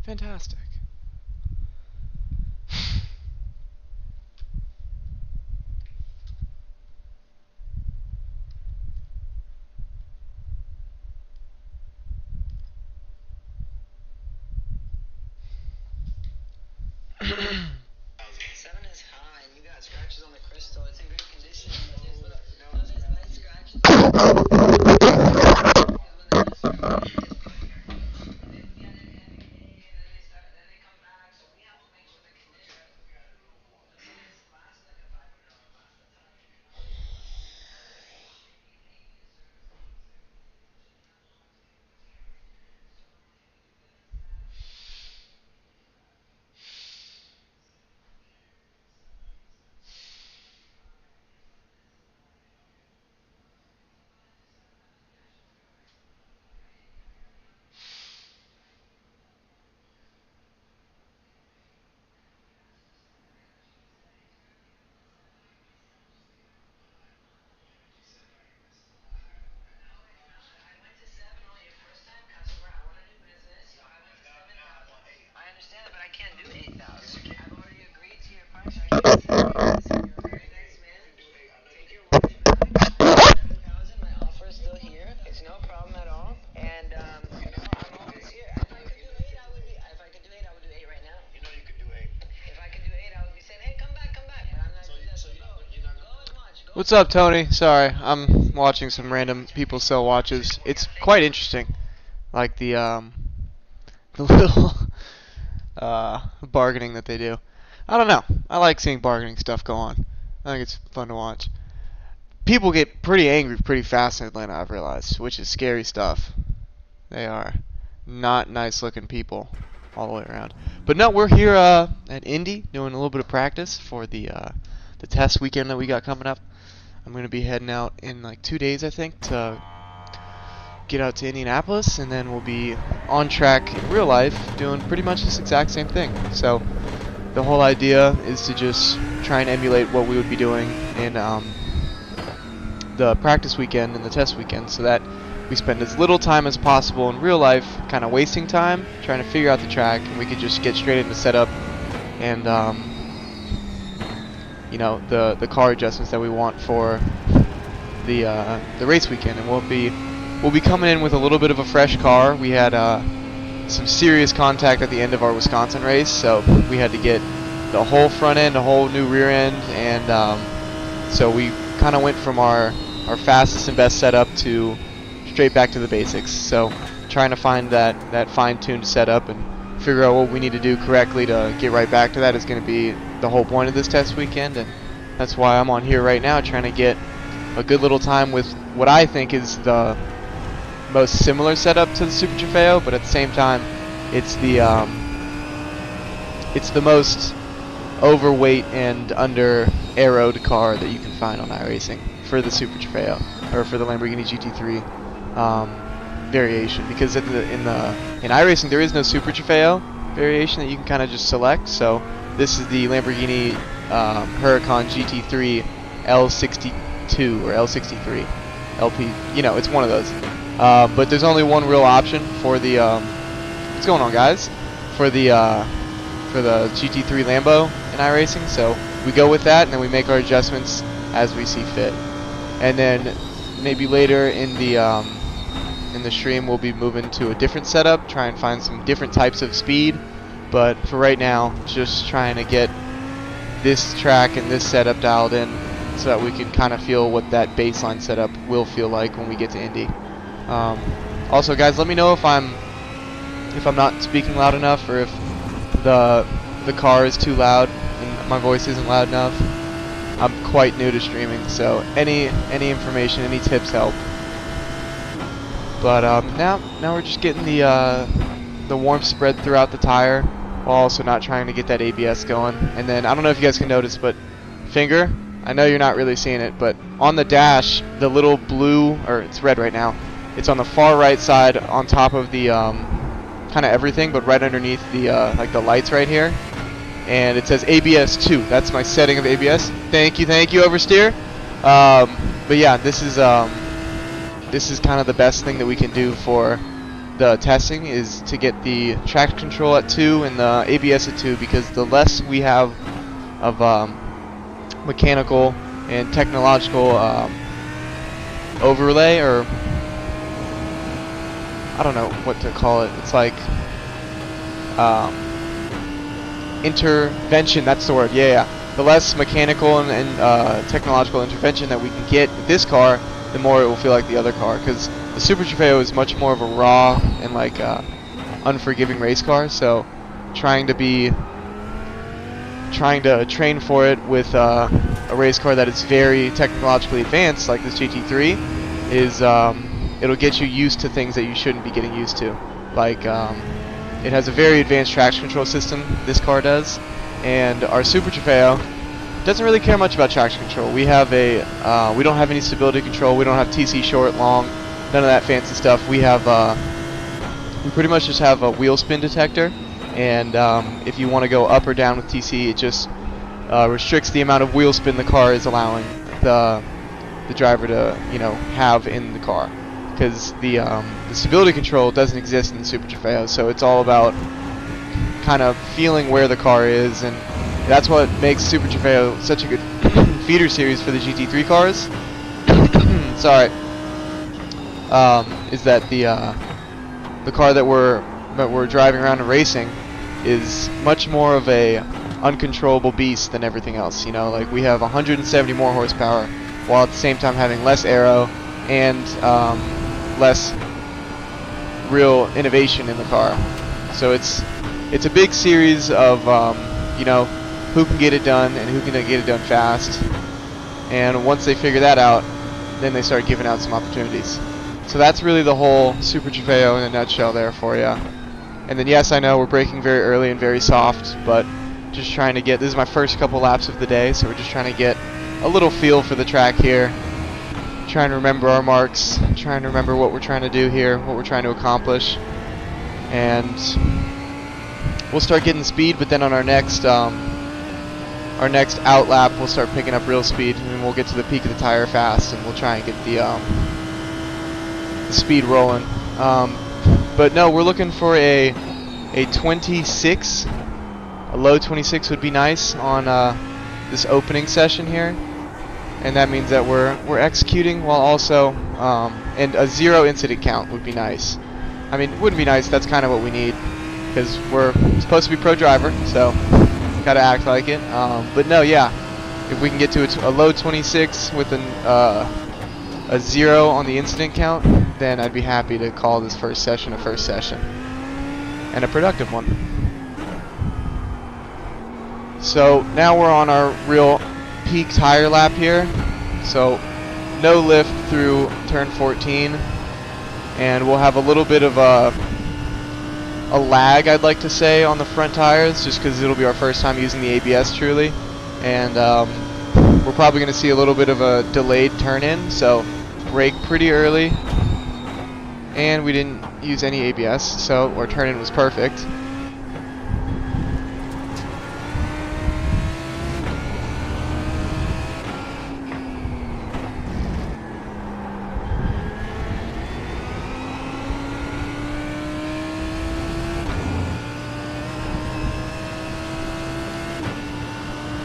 Fantastic. Seven is high, and you got scratches on the crystal. It's in great condition. But there's light scratches. I understand it, but I can't do 8,000. I've already agreed to your price. I can't do 8,000. You're a very nice man. Take your words back. 7,000. My offer is still here. It's no problem at all. And I'm always here. If I could do 8, I would be. If I could do 8, I would do 8 right now. You know you could do 8. If I could do 8, I would be saying, hey, come back, come back. But I'm not doing that. So you're not go and watch. Go. What's up, Tony? Sorry, I'm watching some random people sell watches. It's quite interesting, like the little bargaining that they do. I don't know. I like seeing bargaining stuff go on. I think it's fun to watch. People get pretty angry pretty fast in Atlanta, I've realized, which is scary stuff. They are not nice looking people all the way around. But no, we're here at Indy doing a little bit of practice for the test weekend that we got coming up. I'm going to be heading out in like 2 days, I think, to get out to Indianapolis, and then we'll be on track in real life doing pretty much this exact same thing. So the whole idea is to just try and emulate what we would be doing in the practice weekend and the test weekend, so that we spend as little time as possible in real life kind of wasting time trying to figure out the track, and we could just get straight into setup and you know, the car adjustments that we want for the race weekend. And we'll be coming in with a little bit of a fresh car. We had some serious contact at the end of our Wisconsin race, so we had to get the whole front end, a whole new rear end, and so we kind of went from our fastest and best setup to straight back to the basics. So trying to find that fine-tuned setup and figure out what we need to do correctly to get right back to that is going to be the whole point of this test weekend, and that's why I'm on here right now trying to get a good little time with what I think is the most similar setup to the Super Trofeo, but at the same time it's the most overweight and under arrowed car that you can find on iRacing for the Super Trofeo, or for the Lamborghini GT3 variation, because in iRacing there is no Super Trofeo variation that you can kind of just select. So this is the Lamborghini Huracan GT3 L62 or L63 LP. You know, it's one of those. But there's only one real option for the what's going on, guys? For the GT3 Lambo in iRacing. So we go with that, and then we make our adjustments as we see fit. And then maybe later in the stream we'll be moving to a different setup, try and find some different types of speed. But for right now, just trying to get this track and this setup dialed in so that we can kind of feel what that baseline setup will feel like when we get to Indy. Also, guys, let me know if I'm not speaking loud enough, or if the car is too loud and my voice isn't loud enough. I'm quite new to streaming, so any information, any tips help. But now we're just getting the warmth spread throughout the tire, while also not trying to get that ABS going. And then I don't know if you guys can notice, but finger, I know you're not really seeing it, but on the dash, the little blue, or it's red right now, it's on the far right side on top of the kind of everything, but right underneath the like the lights right here, and it says ABS 2. That's my setting of ABS. Thank you, oversteer. But yeah, this is kind of the best thing that we can do for the testing is to get the traction control at 2 and the ABS at 2, because the less we have of mechanical and technological overlay, or I don't know what to call it. It's like intervention. That's the word. Yeah. The less mechanical and technological intervention that we can get with this car, the more it will feel like the other car. Because the Super Trofeo is much more of a raw and like unforgiving race car. So trying to train for it with a race car that is very technologically advanced, like this GT3, is it'll get you used to things that you shouldn't be getting used to. Like it has a very advanced traction control system, this car does, and our Super Trofeo doesn't really care much about traction control. We have we don't have any stability control. We don't have TC short, long, none of that fancy stuff. We have we pretty much just have a wheel spin detector, and if you want to go up or down with TC, it just restricts the amount of wheel spin the car is allowing the driver to have in the car, because the stability control doesn't exist in the Super Trofeo. So it's all about kind of feeling where the car is, and that's what makes Super Trofeo such a good feeder series for the GT3 cars. Sorry, is that the car that we're driving around and racing is much more of a uncontrollable beast than everything else. Like we have 170 more horsepower, while at the same time having less aero and less real innovation in the car. So it's a big series of who can get it done and who can get it done fast. And once they figure that out, then they start giving out some opportunities. So that's really the whole Super Trofeo in a nutshell there for you. And then yes, I know we're braking very early and very soft, but just trying to get, this is my first couple laps of the day, so we're just trying to get a little feel for the track here. Trying to remember our marks, trying to remember what we're trying to do here, what we're trying to accomplish. And we'll start getting speed, but then on our next out lap, we'll start picking up real speed, and then we'll get to the peak of the tire fast, and we'll try and get the speed rolling. But no, we're looking for a 26, a low 26 would be nice on this opening session here, and that means that we're executing while also and a 0 incident count would be nice. I mean, it wouldn't be nice, that's kind of what we need, because we're supposed to be pro driver, so gotta act like it. But no, yeah, if we can get to a low 26 with a 0 on the incident count, then I'd be happy to call this first session a first session, and a productive one. So now we're on our real peak tire lap here, so no lift through turn 14, and we'll have a little bit of a lag, I'd like to say, on the front tires, just because it'll be our first time using the ABS truly, and we're probably going to see a little bit of a delayed turn in, so brake pretty early, and we didn't use any ABS, so our turn in was perfect.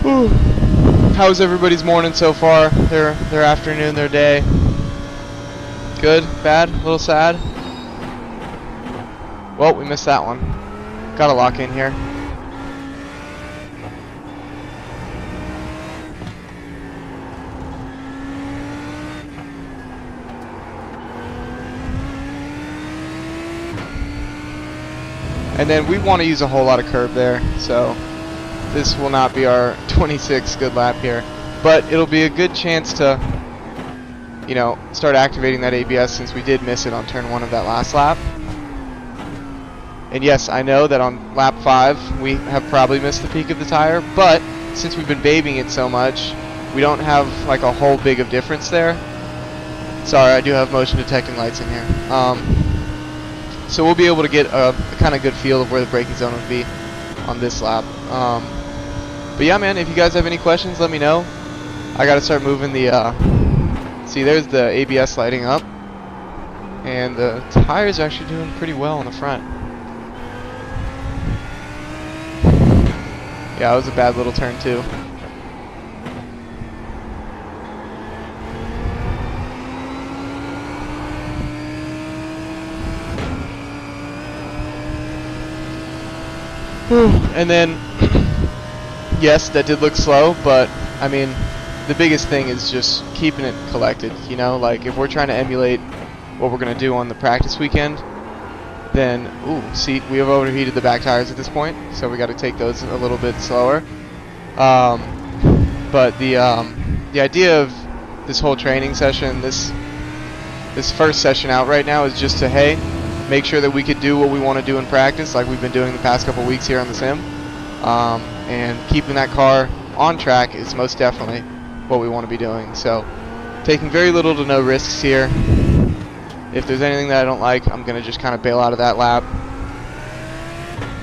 Whew. How's everybody's morning so far? Their afternoon, their day? Good? Bad? A little sad? Well, we missed that one. Gotta lock in here. And then we want to use a whole lot of curb there, so this will not be our 26 good lap here, but it'll be a good chance to, start activating that ABS, since we did miss it on turn 1 of that last lap. And yes, I know that on lap 5 we have probably missed the peak of the tire, but since we've been babying it so much, we don't have like a whole big of difference there. Sorry, I do have motion detecting lights in here. So we'll be able to get a kind of good feel of where the braking zone would be on this lap. But yeah, man, if you guys have any questions, let me know. I gotta start moving the see, there's the ABS lighting up, And the tires are actually doing pretty well on the front. Yeah, it was a bad little turn too. And then, yes, that did look slow, but I mean, the biggest thing is just keeping it collected, you know? Like, if we're trying to emulate what we're going to do on the practice weekend, then, see, we have overheated the back tires at this point, so we got to take those a little bit slower. But the idea of this whole training session, this first session out right now, is just to, hey, make sure that we could do what we want to do in practice, like we've been doing the past couple weeks here on the sim. And keeping that car on track is most definitely what we want to be doing. So, taking very little to no risks here. If there's anything that I don't like, I'm going to just kind of bail out of that lap.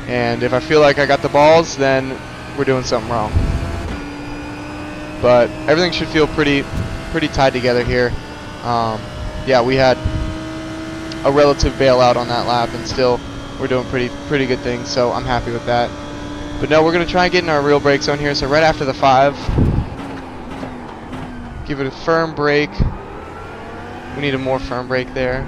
And if I feel like I got the balls, then we're doing something wrong. But everything should feel pretty tied together here. Yeah, we had a relative bailout on that lap, and still we're doing pretty good things, so I'm happy with that. But no, we're going to try and get in our real brake zone here. So right after the 5, give it a firm brake. We need a more firm brake there.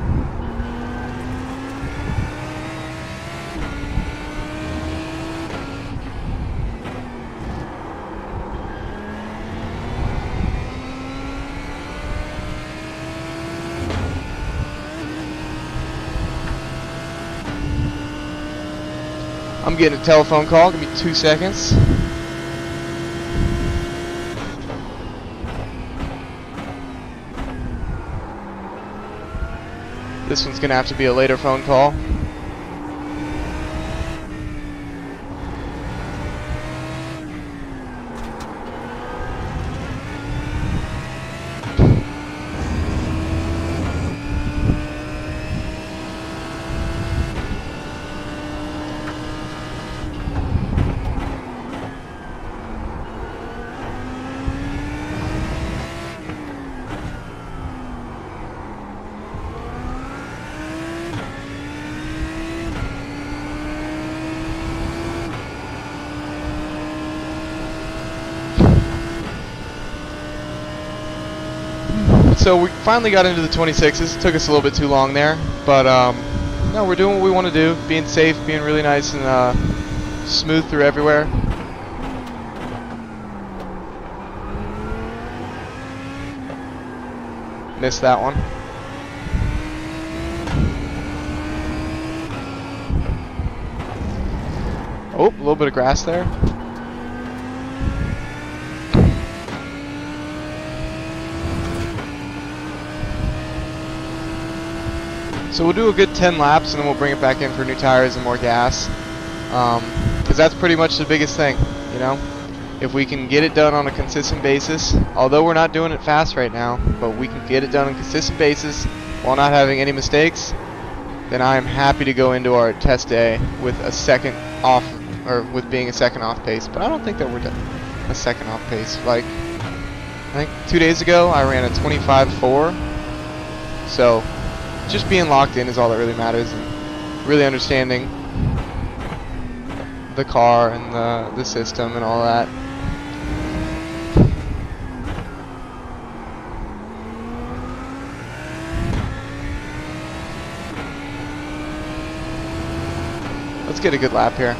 I'm getting a telephone call. Give me 2 seconds. This one's going to have to be a later phone call. So we finally got into the 26s. It took us a little bit too long there, but no, we're doing what we want to do, being safe, being really nice and smooth through everywhere. Missed that one. Oh, a little bit of grass there. So we'll do a good 10 laps and then we'll bring it back in for new tires and more gas. Because that's pretty much the biggest thing, you know? If we can get it done on a consistent basis, although we're not doing it fast right now, but we can get it done on a consistent basis while not having any mistakes, then I am happy to go into our test day with a second off, or with being a second off pace. But I don't think that we're done a second off pace. Like, I think 2 days ago I ran a 25.4, so just being locked in is all that really matters, and really understanding the car and the system and all that. Let's get a good lap here.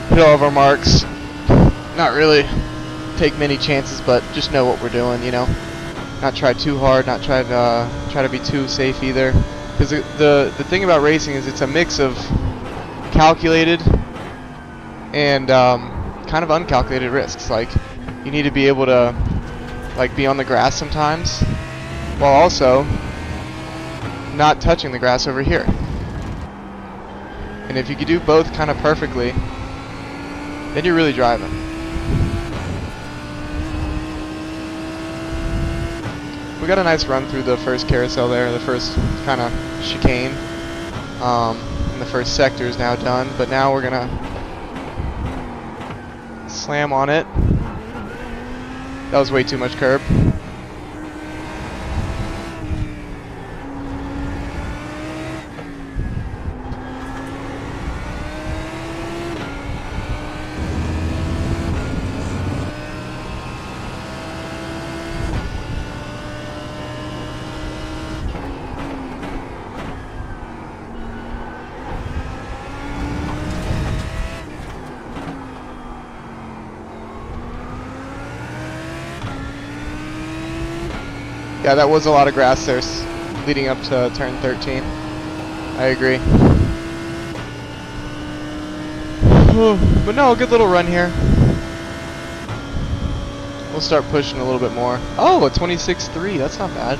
Hit all of our marks. Not really take many chances, but just know what we're doing, you know. Not try too hard, not try to be too safe either. Because the thing about racing is it's a mix of calculated and kind of uncalculated risks. Like, you need to be able to like be on the grass sometimes while also not touching the grass over here. And if you could do both kind of perfectly, then you're really driving. We got a nice run through the first carousel there, the first kind of chicane. And the first sector is now done, but now we're gonna slam on it. That was way too much curb. Yeah, that was a lot of grass there leading up to turn 13. I agree. But no, a good little run here. We'll start pushing a little bit more. Oh, a 26.3. That's not bad.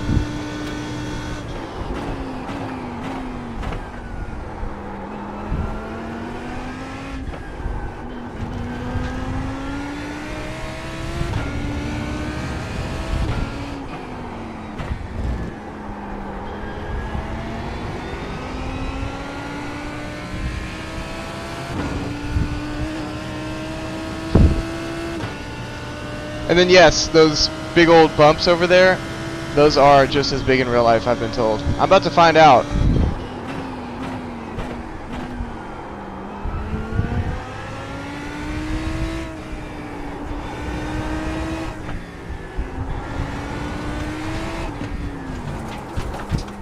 And then yes, those big old bumps over there, those are just as big in real life, I've been told. I'm about to find out.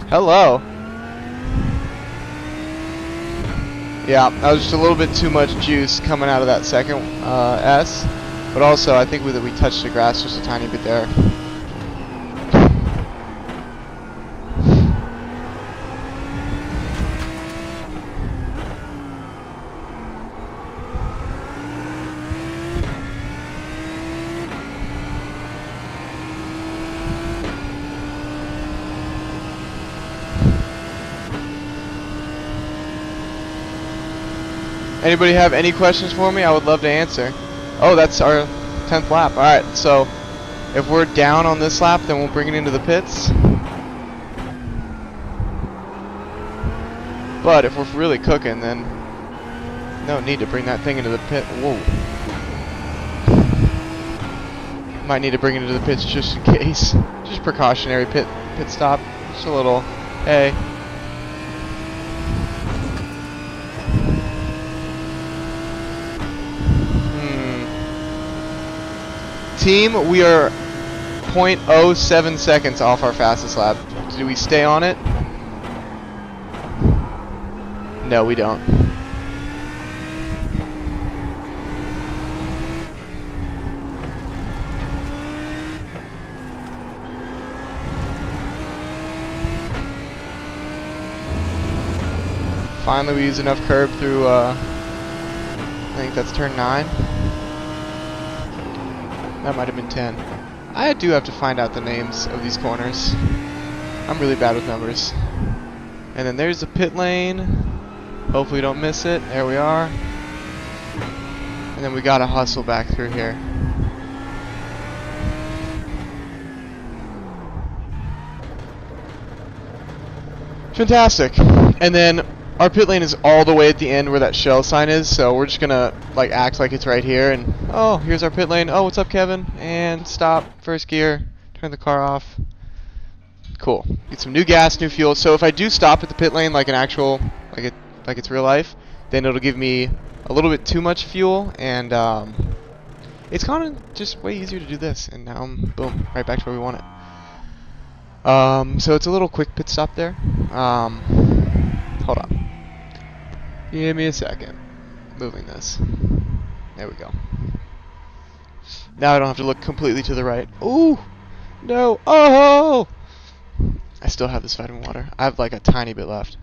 Hello. Yeah, that was just a little bit too much juice coming out of that second S. But also, I think that we touched the grass just a tiny bit there. Anybody have any questions for me? I would love to answer. Oh, that's our 10th lap. Alright, so if we're down on this lap, then we'll bring it into the pits. But if we're really cooking, then no need to bring that thing into the pit. Whoa. Might need to bring it into the pits just in case. Just precautionary pit stop. Just a little, hey. Team, we are 0.07 seconds off our fastest lap. Do we stay on it? No, we don't. Finally, we use enough curb through, I think that's turn 9. That might have been 10. I do have to find out the names of these corners. I'm really bad with numbers. And then there's the pit lane. Hopefully we don't miss it. There we are. And then we gotta hustle back through here. Fantastic. And then our pit lane is all the way at the end where that shell sign is, so we're just gonna like act like it's right here and oh, here's our pit lane. Oh, what's up, Kevin? And stop, first gear, turn the car off. Cool. Get some new gas, new fuel. So if I do stop at the pit lane like an actual like it's real life, then it'll give me a little bit too much fuel and it's kind of just way easier to do this, and now boom, right back to where we want it. So it's a little quick pit stop there. Hold on. Give me a second. Moving this. There we go. Now I don't have to look completely to the right. Ooh! No! Oh! I still have this vitamin water. I have like a tiny bit left.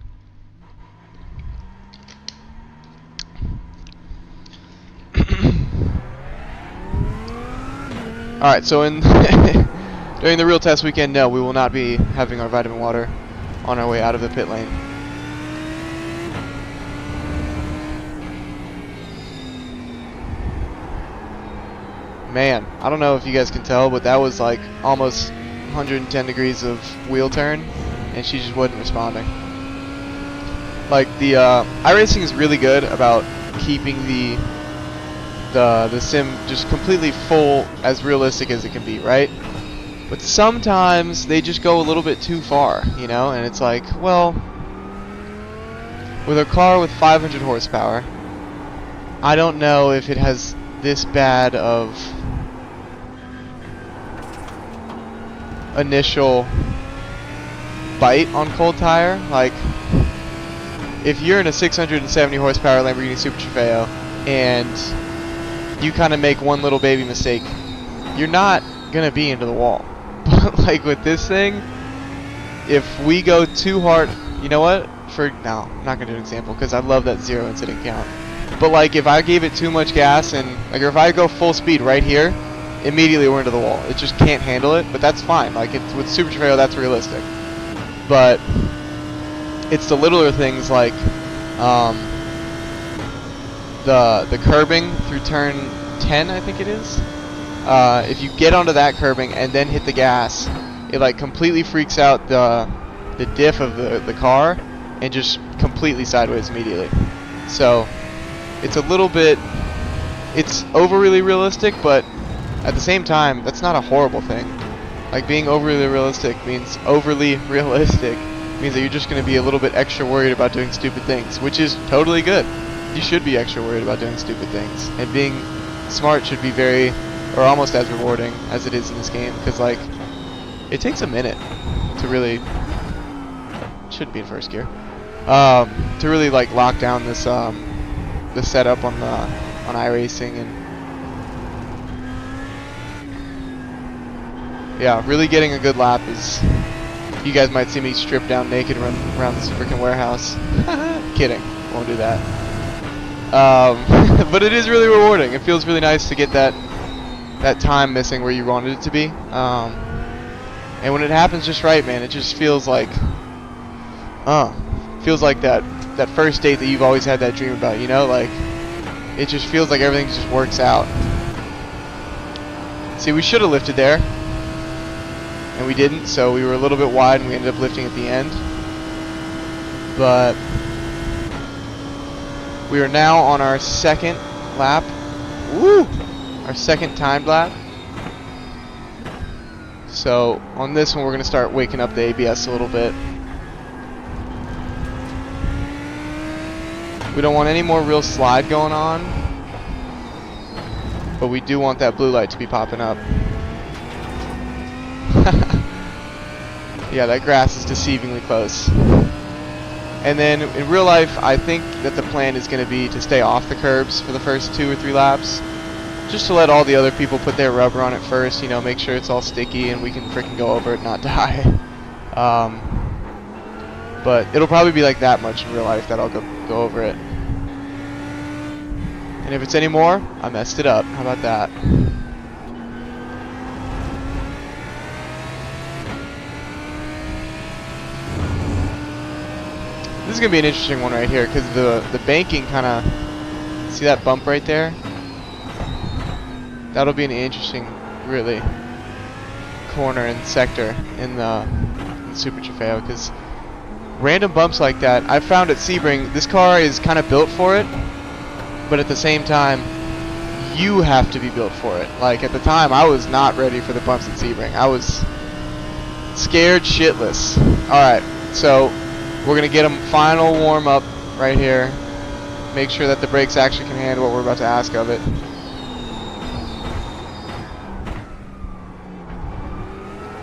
Alright, so in during the real test weekend, no, we will not be having our vitamin water on our way out of the pit lane. Man, I don't know if you guys can tell, but that was like almost 110 degrees of wheel turn, and she just wasn't responding. Like the iRacing is really good about keeping the sim just completely full, as realistic as it can be, right? But sometimes they just go a little bit too far, you know, and it's like, well, with a car with 500 horsepower, I don't know if it has this bad of initial bite on cold tire. Like, if you're in a 670 horsepower Lamborghini Super Trofeo and you kind of make one little baby mistake, you're not gonna be into the wall. But Like with this thing, if we go too hard, you know what? No, I'm not gonna do an example because I love that 0 incident count. But like if I gave it too much gas and like, or if I go full speed right here, immediately we're into the wall. It just can't handle it. But that's fine. Like it's with Super Trofeo, that's realistic. But it's the littler things like the curbing through turn 10, I think it is. If you get onto that curbing and then hit the gas, it like completely freaks out the diff of the car and just completely sideways immediately. So it's a little bit, it's overly realistic, but at the same time, that's not a horrible thing. Like being overly realistic means that you're just going to be a little bit extra worried about doing stupid things, which is totally good. You should be extra worried about doing stupid things, and being smart should be very, or almost as rewarding as it is in this game, because like it takes a minute to really, shouldn't be in first gear, to really like lock down this the setup on Iracing, and yeah, really getting a good lap is. You guys might see me strip down naked and run around this freaking warehouse. Kidding, won't do that. But it is really rewarding. It feels really nice to get that time missing where you wanted it to be. And when it happens just right, man, it just feels like that first date that you've always had that dream about, you know? Like it just feels like everything just works out. See, we should have lifted there, and we didn't, so we were a little bit wide and we ended up lifting at the end. But we are now on our second lap. Woo! Our second timed lap. So on this one we're going to start waking up the ABS a little bit. We don't want any more real slide going on, but we do want that blue light to be popping up. Yeah, that grass is deceivingly close. And then in real life, I think that the plan is going to be to stay off the curbs for the first 2 or 3 laps, just to let all the other people put their rubber on it first, you know, make sure it's all sticky and we can freaking go over it and not die. But it'll probably be like that much in real life that I'll go over it. And if it's any more, I messed it up. How about that? This is going to be an interesting one right here, because the banking kind of, see that bump right there? That'll be an interesting, really, corner and sector in the Super Trofeo, because random bumps like that, I've found at Sebring, this car is kind of built for it, but at the same time, you have to be built for it. Like, at the time, I was not ready for the bumps at Sebring. I was scared shitless. Alright, so we're going to get a final warm-up right here. Make sure that the brakes actually can handle what we're about to ask of it.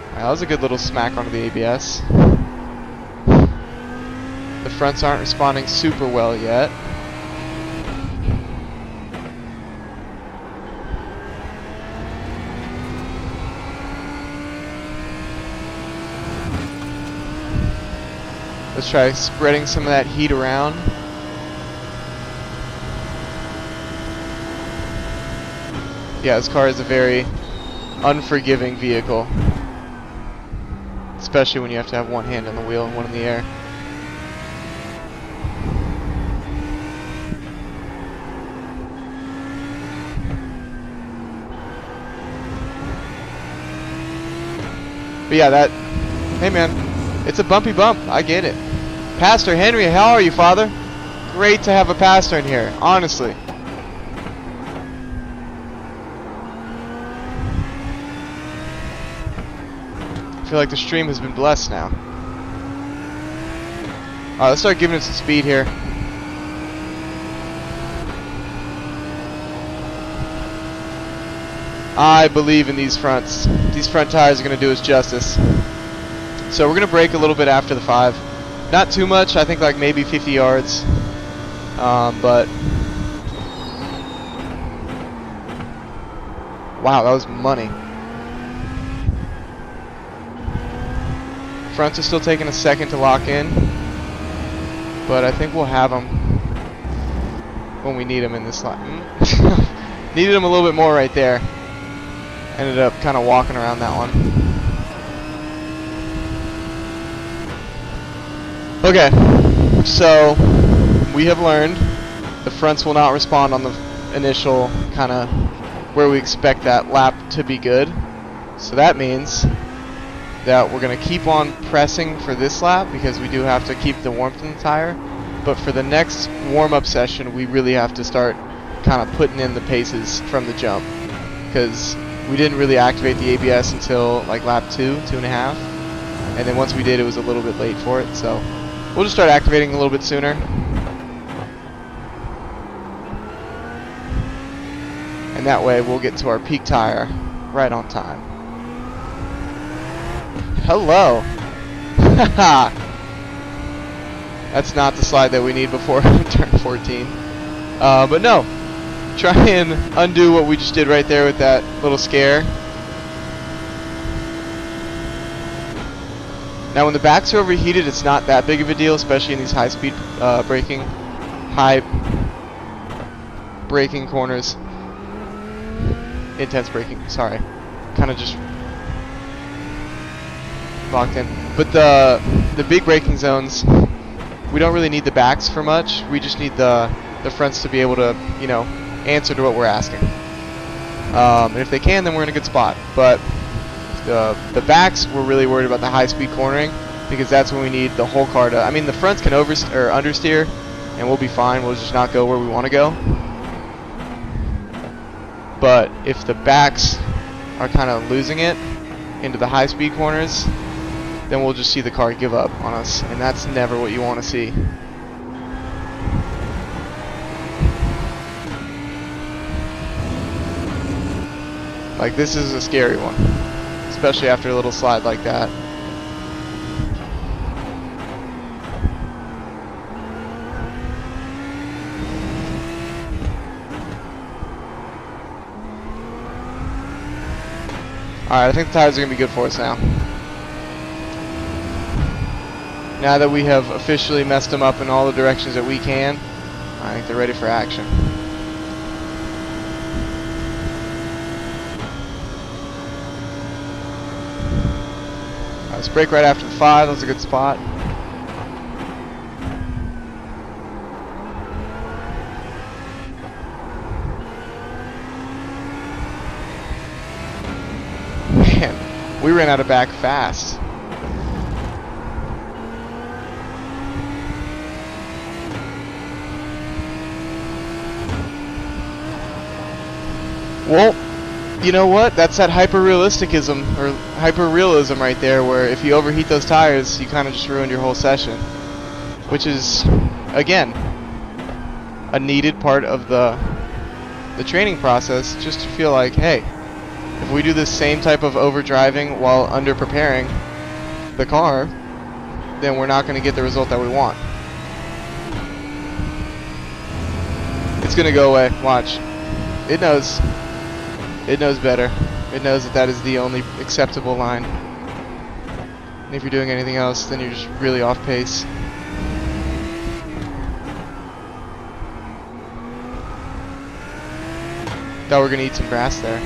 Alright, that was a good little smack onto the ABS. The fronts aren't responding super well yet. Let's try spreading some of that heat around. Yeah, this car is a very unforgiving vehicle, especially when you have to have one hand on the wheel and one in the air. But yeah, hey man, it's a bumpy bump, I get it. Pastor Henry, how are you, Father? Great to have a pastor in here, honestly. I feel like the stream has been blessed now. Alright, let's start giving it some speed here. I believe in these fronts. These front tires are going to do us justice. So we're going to brake a little bit after the 5. Not too much, I think like maybe 50 yards. But wow, that was money. Fronts are still taking a second to lock in, but I think we'll have them when we need them in this line. Needed them a little bit more right there. Ended up kind of walking around that one. Okay, so we have learned the fronts will not respond on the initial kind of where we expect that lap to be good. So that means that we're going to keep on pressing for this lap because we do have to keep the warmth in the tire. But for the next warm-up session, we really have to start kind of putting in the paces from the jump, because we didn't really activate the ABS until like lap 2.5, and then once we did, it was a little bit late for it. So we'll just start activating a little bit sooner. And that way we'll get to our peak tire right on time. Hello! That's not the slide that we need before turn 14. But no, try and undo what we just did right there with that little scare. Now when the backs are overheated, it's not that big of a deal, especially in these high-speed high braking corners. Intense braking, sorry. Kind of just locked in. But the big braking zones, we don't really need the backs for much. We just need the fronts to be able to, you know, answer to what we're asking. And if they can, then we're in a good spot. But the backs, we're really worried about the high-speed cornering, because that's when we need the whole car to. I mean, the fronts can understeer, and we'll be fine. We'll just not go where we want to go. But if the backs are kind of losing it into the high-speed corners, then we'll just see the car give up on us, and that's never what you want to see. Like, this is a scary one, especially after a little slide like that. Alright, I think the tires are going to be good for us now. Now that we have officially messed them up in all the directions that we can, I think they're ready for action. Let's brake right after the 5. That was a good spot. Man, we ran out of back fast. Well, you know what? That's that hyper-realisticism, or hyper-realism right there, where if you overheat those tires, you kind of just ruined your whole session. Which is, again, a needed part of the training process, just to feel like, hey, if we do this same type of overdriving while under-preparing the car, then we're not going to get the result that we want. It's going to go away. Watch. It knows. It knows better. It knows that that is the only acceptable line. And if you're doing anything else, then you're just really off pace. Thought we were going to eat some grass there.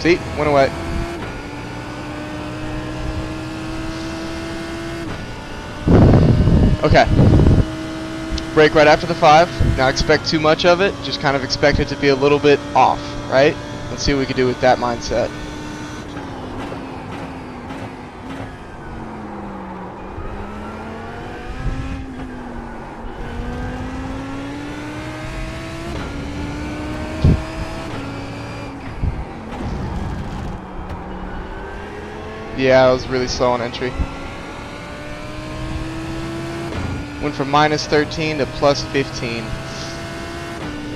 See? Went away. Okay. Brake right after the 5. Not expect too much of it. Just kind of expect it to be a little bit off, right? Let's see what we can do with that mindset. Yeah, I was really slow on entry. Went from -13 to +15.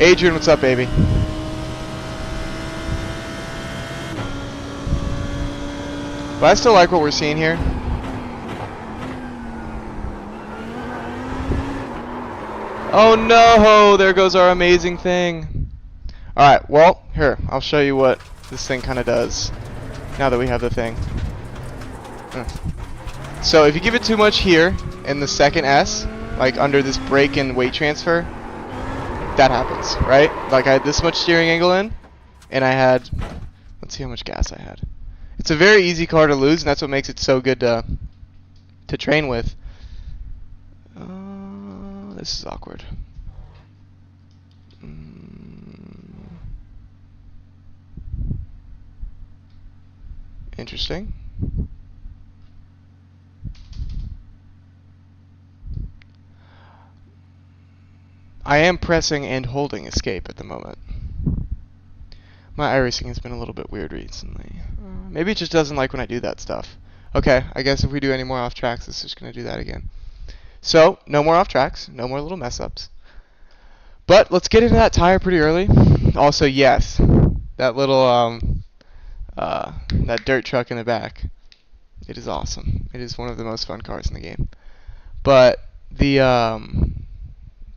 Adrian, what's up, baby? But I still like what we're seeing here. Oh no! There goes our amazing thing. Alright, well, here, I'll show you what this thing kind of does now that we have the thing. So if you give it too much here in the second S, like under this brake and weight transfer, that happens, right? Like I had this much steering angle in, and I had, let's see how much gas I had. It's a very easy car to lose, and that's what makes it so good to train with. This is awkward. Interesting. I am pressing and holding escape at the moment. My Iracing has been a little bit weird recently. Maybe it just doesn't like when I do that stuff. Okay, I guess if we do any more off tracks, it's just going to do that again. So, no more off tracks, no more little mess ups. But let's get into that tire pretty early. Also, yes, that little that dirt truck in the back. It is awesome. It is one of the most fun cars in the game. But the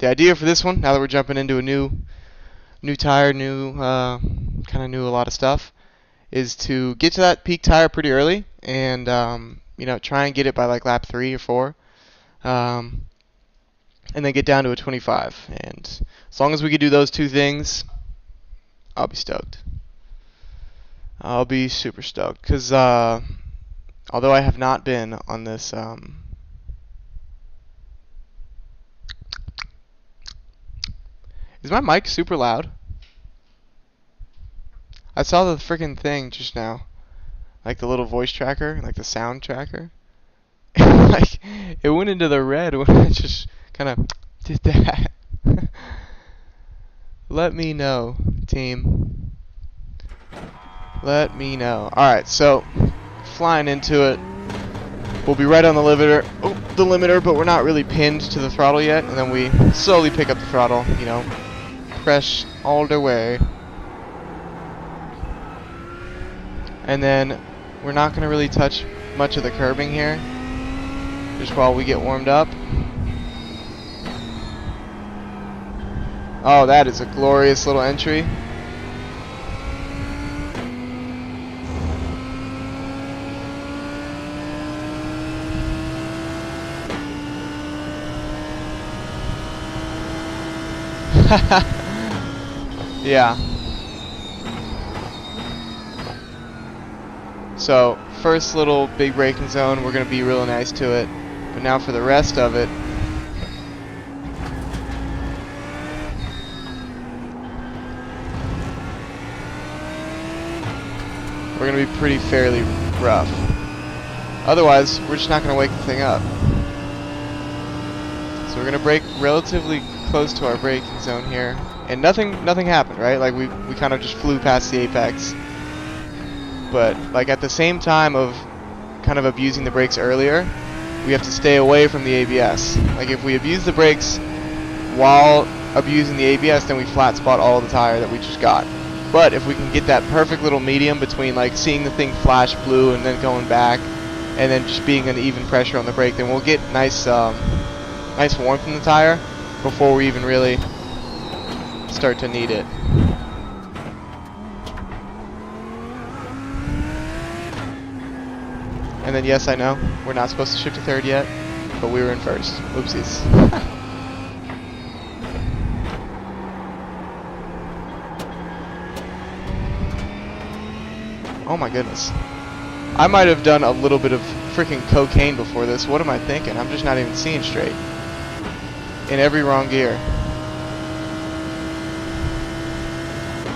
idea for this one, now that we're jumping into a new tire, kind of a lot of stuff, is to get to that peak tire pretty early and try and get it by like lap 3 or 4. And then get down to a 25. And as long as we can do those two things, I'll be stoked. I'll be super stoked. Because although I have not been on this... Is my mic super loud? I saw the freaking thing just now. Like the little voice tracker, like the sound tracker. Like, it went into the red when I just kind of did that. Let me know, team. Let me know. Alright, so, flying into it. We'll be right on the limiter, but we're not really pinned to the throttle yet. And then we slowly pick up the throttle, press all the way. And then we're not going to really touch much of the curbing here, just while we get warmed up. Oh, that is a glorious little entry. Yeah. So, first little big braking zone, we're going to be real nice to it. But now for the rest of it, we're going to be pretty fairly rough. Otherwise, we're just not going to wake the thing up. So we're going to brake relatively close to our braking zone here. And nothing happened, right? Like we kind of just flew past the apex. But like at the same time of kind of abusing the brakes earlier, we have to stay away from the ABS. Like if we abuse the brakes while abusing the ABS, then we flat spot all the tire that we just got. But if we can get that perfect little medium between like seeing the thing flash blue and then going back, and then just being an even pressure on the brake, then we'll get nice warmth in the tire before we even really start to need it. And then yes, I know, we're not supposed to shift to third yet, but we were in first. Oopsies. Oh my goodness. I might have done a little bit of freaking cocaine before this. What am I thinking? I'm just not even seeing straight. In every wrong gear.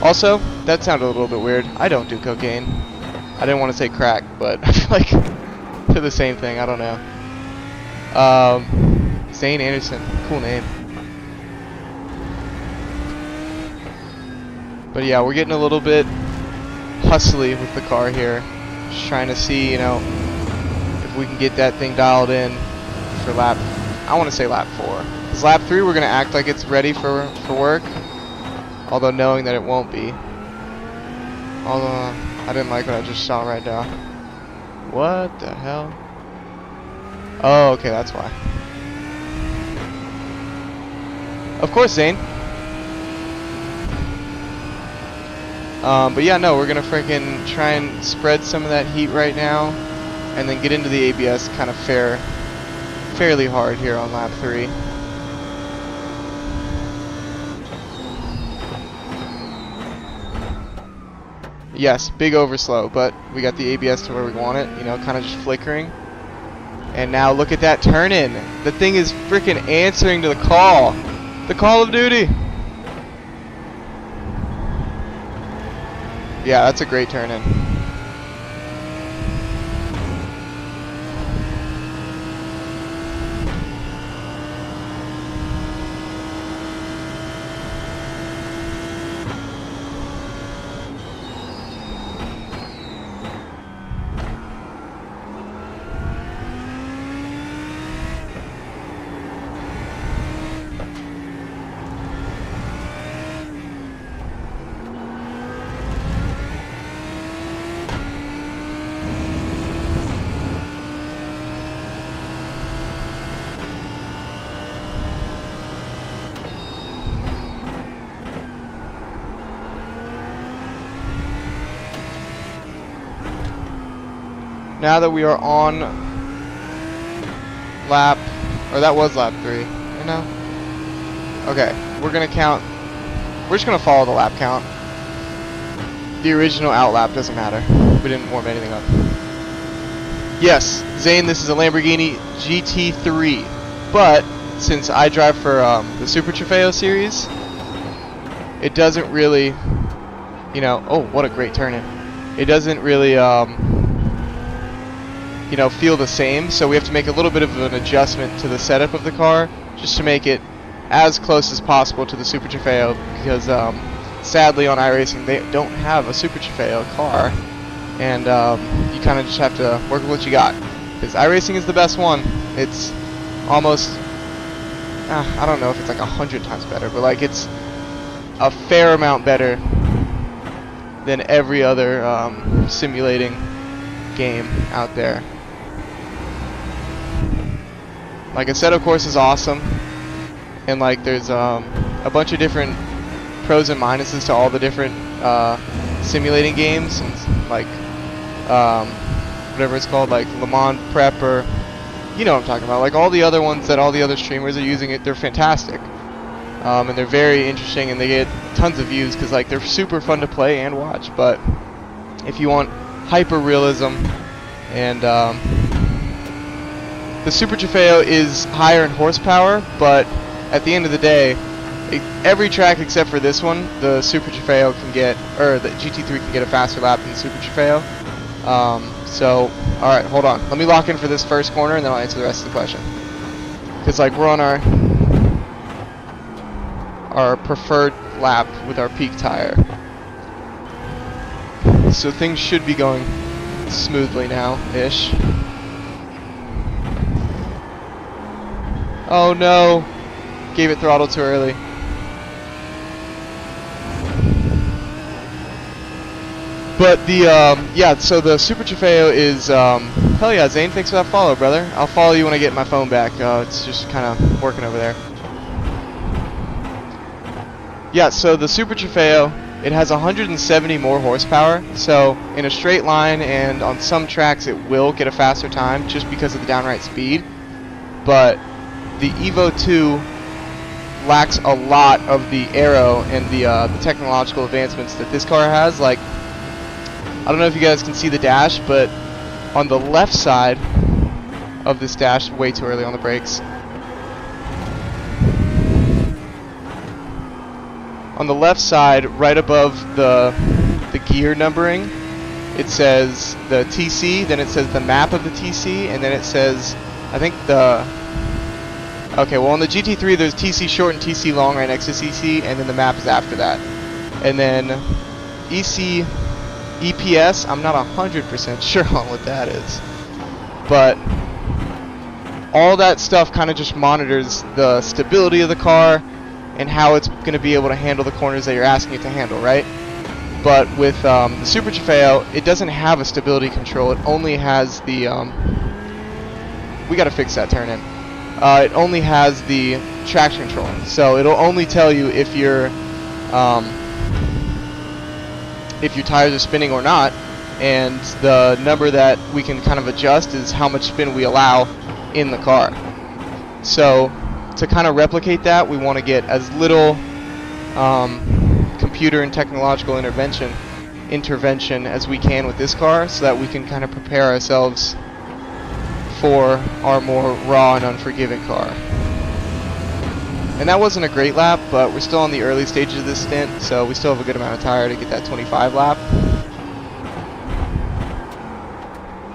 Also, that sounded a little bit weird. I don't do cocaine. I didn't want to say crack, but I feel like they're the same thing. I don't know. Zane Anderson. Cool name. But yeah, we're getting a little bit hustly with the car here. Just trying to see, if we can get that thing dialed in for lap, I want to say lap 4. Because lap 3 we're going to act like it's ready for work. Although knowing that it won't be. Although, I didn't like what I just saw right now. What the hell? Oh, okay, that's why. Of course, Zane. But yeah, no, we're gonna freaking try and spread some of that heat right now. and then get into the ABS kind of fairly hard here on lap 3. Yes, big overslow, but we got the ABS to where we want it, you know, kind of just flickering. And now look at that turn in. The thing is freaking answering to the call. The Call of Duty. Yeah, that's a great turn in. Now that we are on lap, or that was lap 3, you know? Okay, we're gonna count, we're just gonna follow the lap count. The original out lap doesn't matter. We didn't warm anything up. Yes, Zane, this is a Lamborghini GT3, but since I drive for the Super Trofeo series, it doesn't really, you know, oh, what a great turn in. It doesn't really, you know, feel the same, so we have to make a little bit of an adjustment to the setup of the car just to make it as close as possible to the Super Trofeo, because sadly on iRacing they don't have a Super Trofeo car, and you kind of just have to work with what you got, because iRacing is the best one. It's almost, I don't know if it's like 100 times better, but like it's a fair amount better than every other simulating game out there. Like, a set of course is awesome, and like there's a bunch of different pros and minuses to all the different simulating games, and like whatever it's called, like Le Mans Prep, or you know what I'm talking about, like all the other ones that all the other streamers are using. It, they're fantastic, and they're very interesting, and they get tons of views because like they're super fun to play and watch. But if you want hyper realism, and the Super Trofeo is higher in horsepower, but at the end of the day, every track except for this one, the Super Trofeo can get, or the GT3 can get a faster lap than the Super Trofeo. So, alright, hold on. Let me lock in for this first corner, and then I'll answer the rest of the question. Because, like, we're on our preferred lap with our peak tire. So things should be going smoothly now-ish. Oh no! Gave it throttle too early. But the, yeah, so the Super Trofeo is, hell yeah, Zane, thanks for that follow, brother. I'll follow you when I get my phone back. It's just kind of working over there. Yeah, so the Super Trofeo, it has 170 more horsepower, so in a straight line and on some tracks it will get a faster time just because of the downright speed. But the Evo 2 lacks a lot of the aero and the technological advancements that this car has. Like, I don't know if you guys can see the dash, but on the left side of this dash, way too early on the brakes. On the left side, right above the gear numbering, it says the TC, then it says the map of the TC, and then it says, I think the, okay, well on the GT3 there's TC short and TC long right next to CC, and then the map is after that. And then EPS, I'm not 100% sure on what that is. But all that stuff kind of just monitors the stability of the car and how it's going to be able to handle the corners that you're asking it to handle, right? But with the Super Trofeo, it doesn't have a stability control. It only has the, we got to fix that turn in. It only has the traction control. So it'll only tell you if your tires are spinning or not, and the number that we can kind of adjust is how much spin we allow in the car. So to kind of replicate that, we want to get as little computer and technological intervention as we can with this car, so that we can kind of prepare ourselves for our more raw and unforgiving car. And that wasn't a great lap, but we're still on the early stages of this stint, so we still have a good amount of tire to get that 25 lap.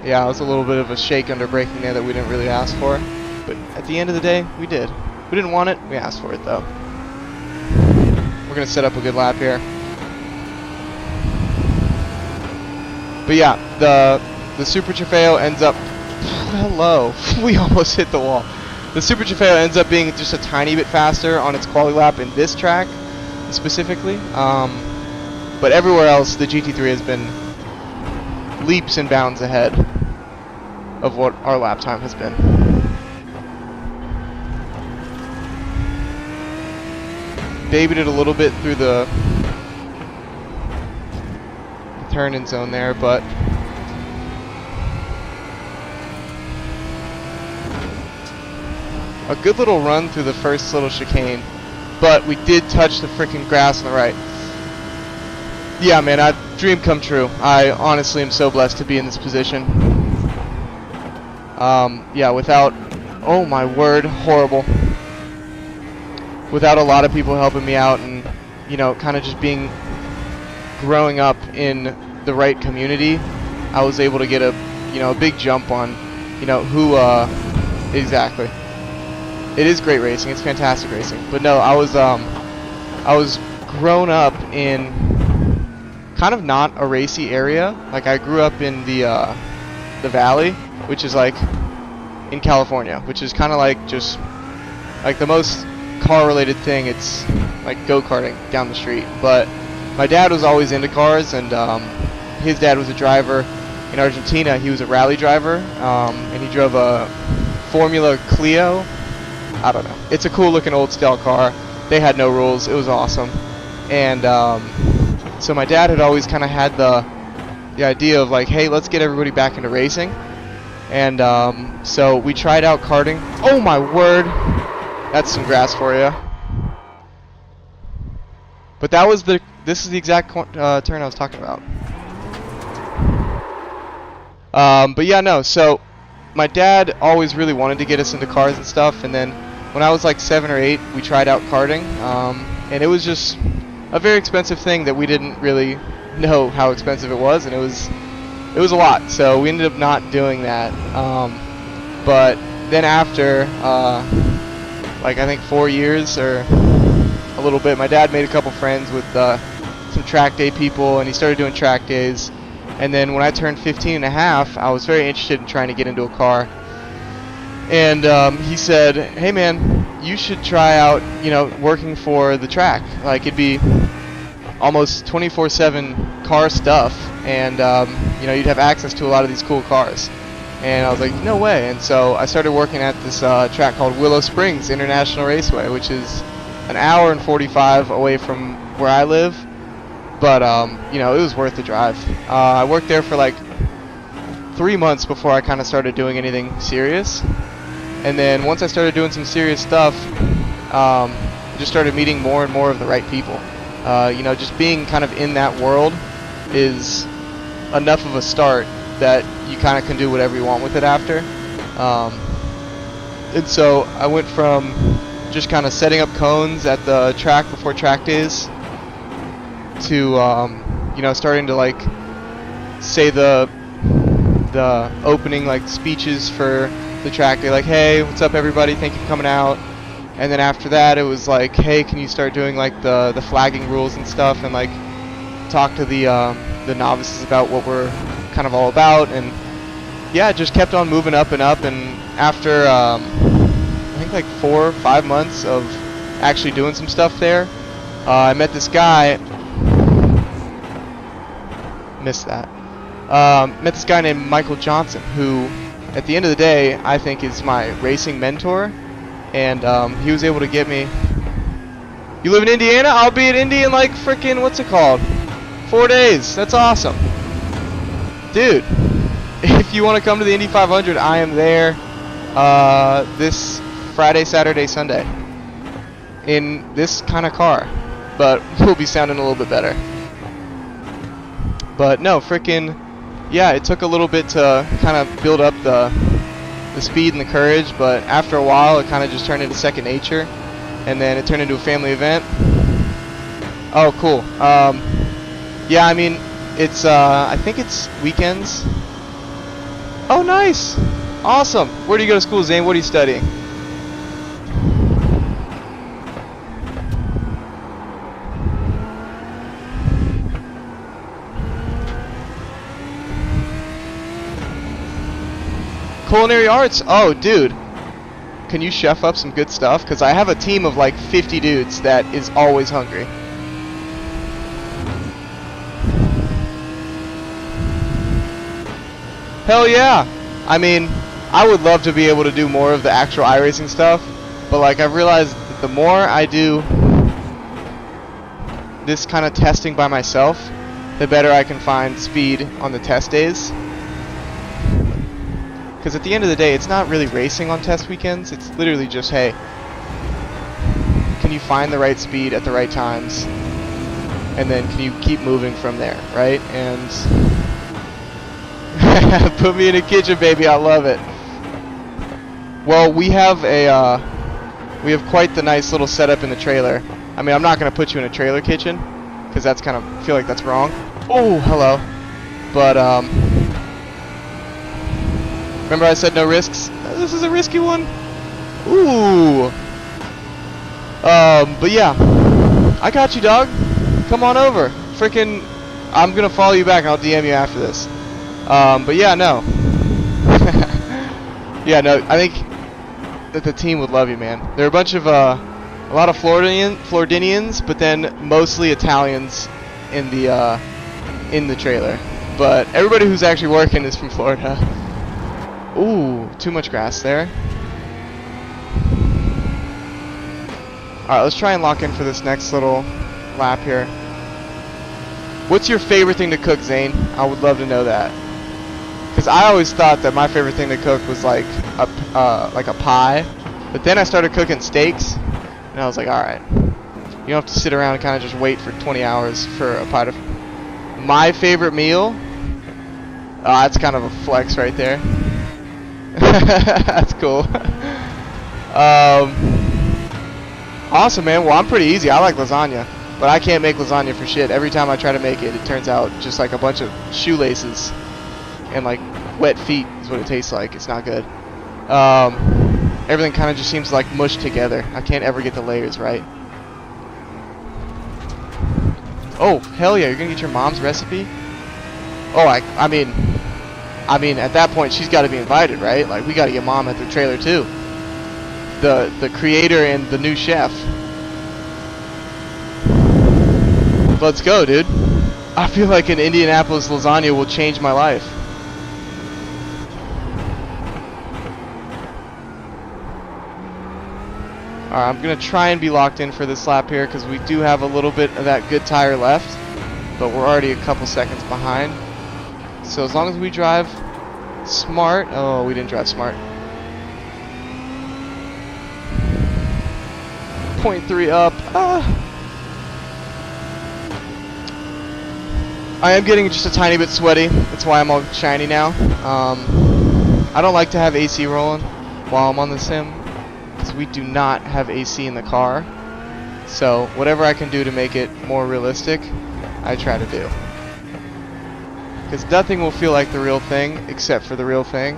Yeah, it was a little bit of a shake under braking there that we didn't really ask for, but at the end of the day, we did. We didn't want it, we asked for it though. We're going to set up a good lap here. But yeah, the Super Trofeo ends up... Hello, we almost hit the wall. The Super Trofeo ends up being just a tiny bit faster on its quali lap in this track, specifically. But everywhere else, the GT3 has been leaps and bounds ahead of what our lap time has been. Babied it a little bit through the turn-in zone there, but a good little run through the first little chicane, but we did touch the freaking grass on the right. Yeah, man, dream come true. I honestly am so blessed to be in this position. Yeah, without, oh my word, horrible. Without a lot of people helping me out, and, you know, kind of just growing up in the right community, I was able to get a big jump on, who, exactly. It is great racing. It's fantastic racing. But no, I was grown up in kind of not a racy area. Like, I grew up in the Valley, which is like in California, which is kind of like just like the most car-related thing. It's like go-karting down the street. But my dad was always into cars, and his dad was a driver in Argentina. He was a rally driver, and he drove a Formula Clio. I don't know. It's a cool looking old style car. They had no rules. It was awesome. And so my dad had always kind of had the idea of like, hey, let's get everybody back into racing. And so we tried out karting. Oh my word. That's some grass for you. But this is the exact turn I was talking about. But yeah, no, so my dad always really wanted to get us into cars and stuff, and then when I was like 7 or 8, we tried out karting, and it was just a very expensive thing that we didn't really know how expensive it was, and it was a lot, so we ended up not doing that. But then after, like I think 4 years or a little bit, my dad made a couple friends with some track day people, and he started doing track days. And then when I turned 15 and a half, I was very interested in trying to get into a car. And he said, hey man, you should try out, working for the track. Like, it'd be almost 24/7 car stuff, and you'd have access to a lot of these cool cars. And I was like, no way. And so I started working at this track called Willow Springs International Raceway, which is an hour and 45 away from where I live. But, it was worth the drive. I worked there for like 3 months before I kind of started doing anything serious. And then once I started doing some serious stuff, just started meeting more and more of the right people. Just being kind of in that world is enough of a start that you kind of can do whatever you want with it after. And so I went from just kind of setting up cones at the track before track days to starting to like say the opening like speeches for the track day, like, hey, what's up everybody, thank you for coming out. And then after that it was like, hey, can you start doing like the flagging rules and stuff, and like talk to the novices about what we're kind of all about. And yeah, it just kept on moving up and up. And after I think like 4 or 5 months of actually doing some stuff there, I met this guy. Missed that. Met this guy named Michael Johnson, who at the end of the day I think is my racing mentor. And he was able to get me. You live in Indiana? I'll be at Indy in like frickin' what's it called? 4 days. That's awesome. dude, if you want to come to the Indy 500, I am there this Friday, Saturday, Sunday in this kind of car, but we'll be sounding a little bit better. But no, freaking, yeah, it took a little bit to kind of build up the speed and the courage, but after a while, it kind of just turned into second nature, and then it turned into a family event. Oh, cool. Yeah, I mean, it's, I think it's weekends. Oh, nice. Awesome. Where do you go to school, Zane? What are you studying? Culinary arts? Oh, dude. Can you chef up some good stuff? Because I have a team of like 50 dudes that is always hungry. Hell yeah. I mean, I would love to be able to do more of the actual iRacing stuff, but like I've realized that the more I do this kind of testing by myself, the better I can find speed on the test days. Because at the end of the day, it's not really racing on test weekends. It's literally just, hey, can you find the right speed at the right times? And then can you keep moving from there, right? And put me in a kitchen, baby. I love it. Well, we have quite the nice little setup in the trailer. I mean, I'm not gonna put you in a trailer kitchen because that's kind of, I feel like that's wrong. Oh, hello. But remember I said no risks? This is a risky one. Ooh. But yeah, I got you, dog. Come on over. Freaking, I'm gonna follow you back and I'll DM you after this. But yeah, no. Yeah, no, I think that the team would love you, man. They're a bunch of, a lot of Floridians, but then mostly Italians in the trailer. But everybody who's actually working is from Florida. Ooh, too much grass there. Alright, let's try and lock in for this next little lap here. What's your favorite thing to cook, Zane? I would love to know that. Because I always thought that my favorite thing to cook was like a pie. But then I started cooking steaks, and I was like, alright. You don't have to sit around and kind of just wait for 20 hours for a pie to... My favorite meal? That's kind of a flex right there. That's cool. Awesome, man. Well, I'm pretty easy. I like lasagna, but I can't make lasagna for shit. Every time I try to make it, it turns out just like a bunch of shoelaces and like wet feet is what it tastes like. It's not good. Everything kind of just seems like mushed together. I can't ever get the layers right. Oh, hell yeah. You're gonna get your mom's recipe? Oh, I mean, at that point, she's got to be invited, right? Like, we got to get Mom at the trailer, too. The creator and the new chef. Let's go, dude. I feel like an Indianapolis lasagna will change my life. Alright, I'm going to try and be locked in for this lap here, because we do have a little bit of that good tire left. But we're already a couple seconds behind. So as long as we drive smart... Oh, we didn't drive smart. 0.3 up. I am getting just a tiny bit sweaty. That's why I'm all shiny now. I don't like to have AC rolling while I'm on the sim, because we do not have AC in the car. So whatever I can do to make it more realistic, I try to do. Because nothing will feel like the real thing except for the real thing.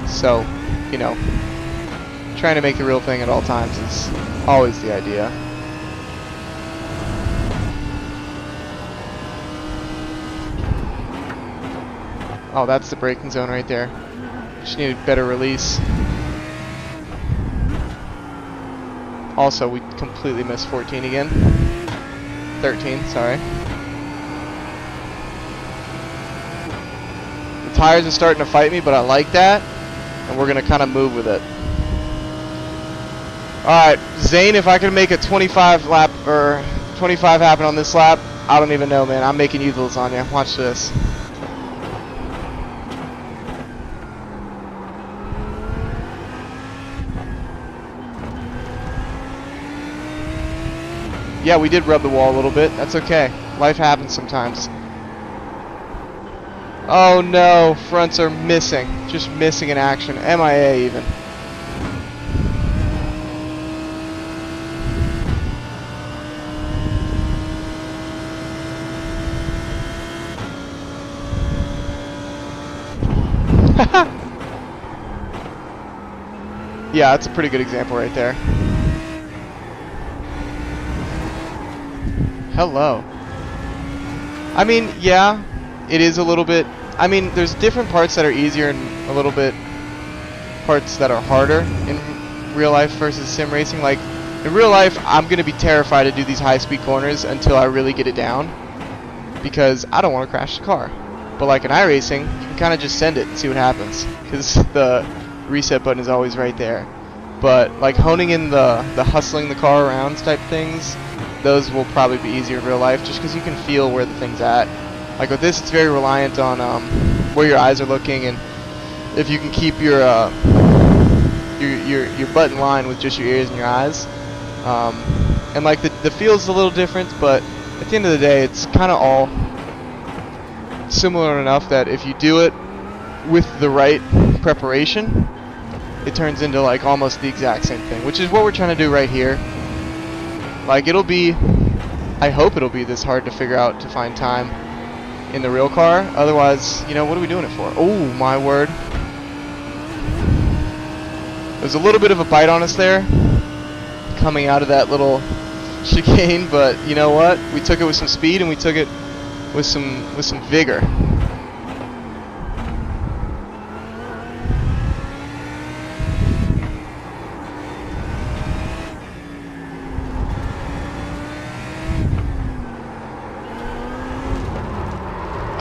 So, you know, trying to make the real thing at all times is always the idea. Oh, that's the braking zone right there. Just needed better release. Also, we completely missed 14 again. 13, sorry. The tires are starting to fight me, but I like that. And we're going to kind of move with it. Alright, Zane, if I can make a 25 lap, or 25 happen on this lap, I don't even know, man. I'm making you the lasagna. Watch this. Yeah, we did rub the wall a little bit. That's okay. Life happens sometimes. Oh no, fronts are missing. Just missing in action. MIA even. Yeah, that's a pretty good example right there. Hello. I mean, yeah, it is a little bit. I mean, there's different parts that are easier and a little bit parts that are harder in real life versus sim racing. Like, in real life, I'm going to be terrified to do these high-speed corners until I really get it down because I don't want to crash the car. But like in iRacing, you can kind of just send it and see what happens because the reset button is always right there. But like honing in the hustling the car around type things, those will probably be easier in real life just because you can feel where the thing's at. Like with this, it's very reliant on where your eyes are looking and if you can keep your butt in line with just your ears and your eyes. And like the feel's a little different, but at the end of the day, it's kind of all similar enough that if you do it with the right preparation, it turns into like almost the exact same thing, which is what we're trying to do right here. Like it'll be, I hope it'll be this hard to figure out to find time in the real car. Otherwise, you know, what are we doing it for? Oh my word. There's a little bit of a bite on us there coming out of that little chicane, but you know what? We took it with some speed and we took it with some vigor.